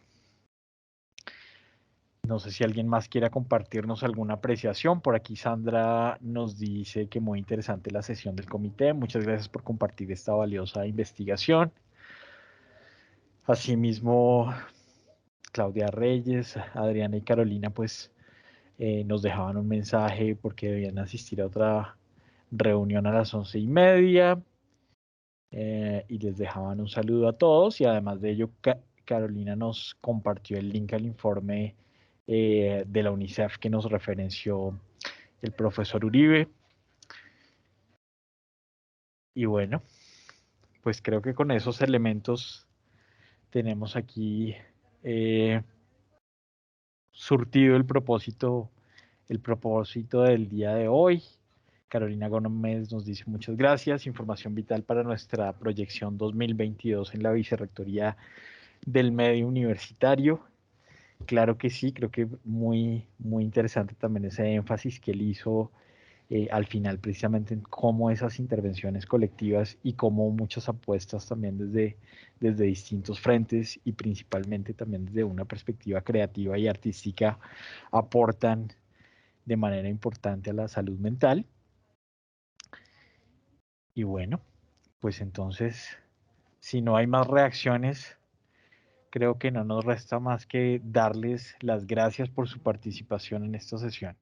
No sé si alguien más quiera compartirnos alguna apreciación. Por aquí Sandra nos dice que muy interesante la sesión del comité. Muchas gracias por compartir esta valiosa investigación. Asimismo, Claudia Reyes, Adriana y Carolina pues nos dejaban un mensaje porque debían asistir a otra reunión a las 11:30, y les dejaban un saludo a todos, y además de ello Carolina nos compartió el link al informe de la UNICEF que nos referenció el profesor Uribe. Y bueno, pues creo que con esos elementos tenemos aquí surtido el propósito del día de hoy. Carolina Gómez nos dice muchas gracias, información vital para nuestra proyección 2022 en la Vicerrectoría del Medio Universitario. Claro que sí, creo que muy interesante también ese énfasis que él hizo al final precisamente en cómo esas intervenciones colectivas y cómo muchas apuestas también desde distintos frentes y principalmente también desde una perspectiva creativa y artística aportan de manera importante a la salud mental. Y bueno, pues entonces, si no hay más reacciones, creo que no nos resta más que darles las gracias por su participación en esta sesión.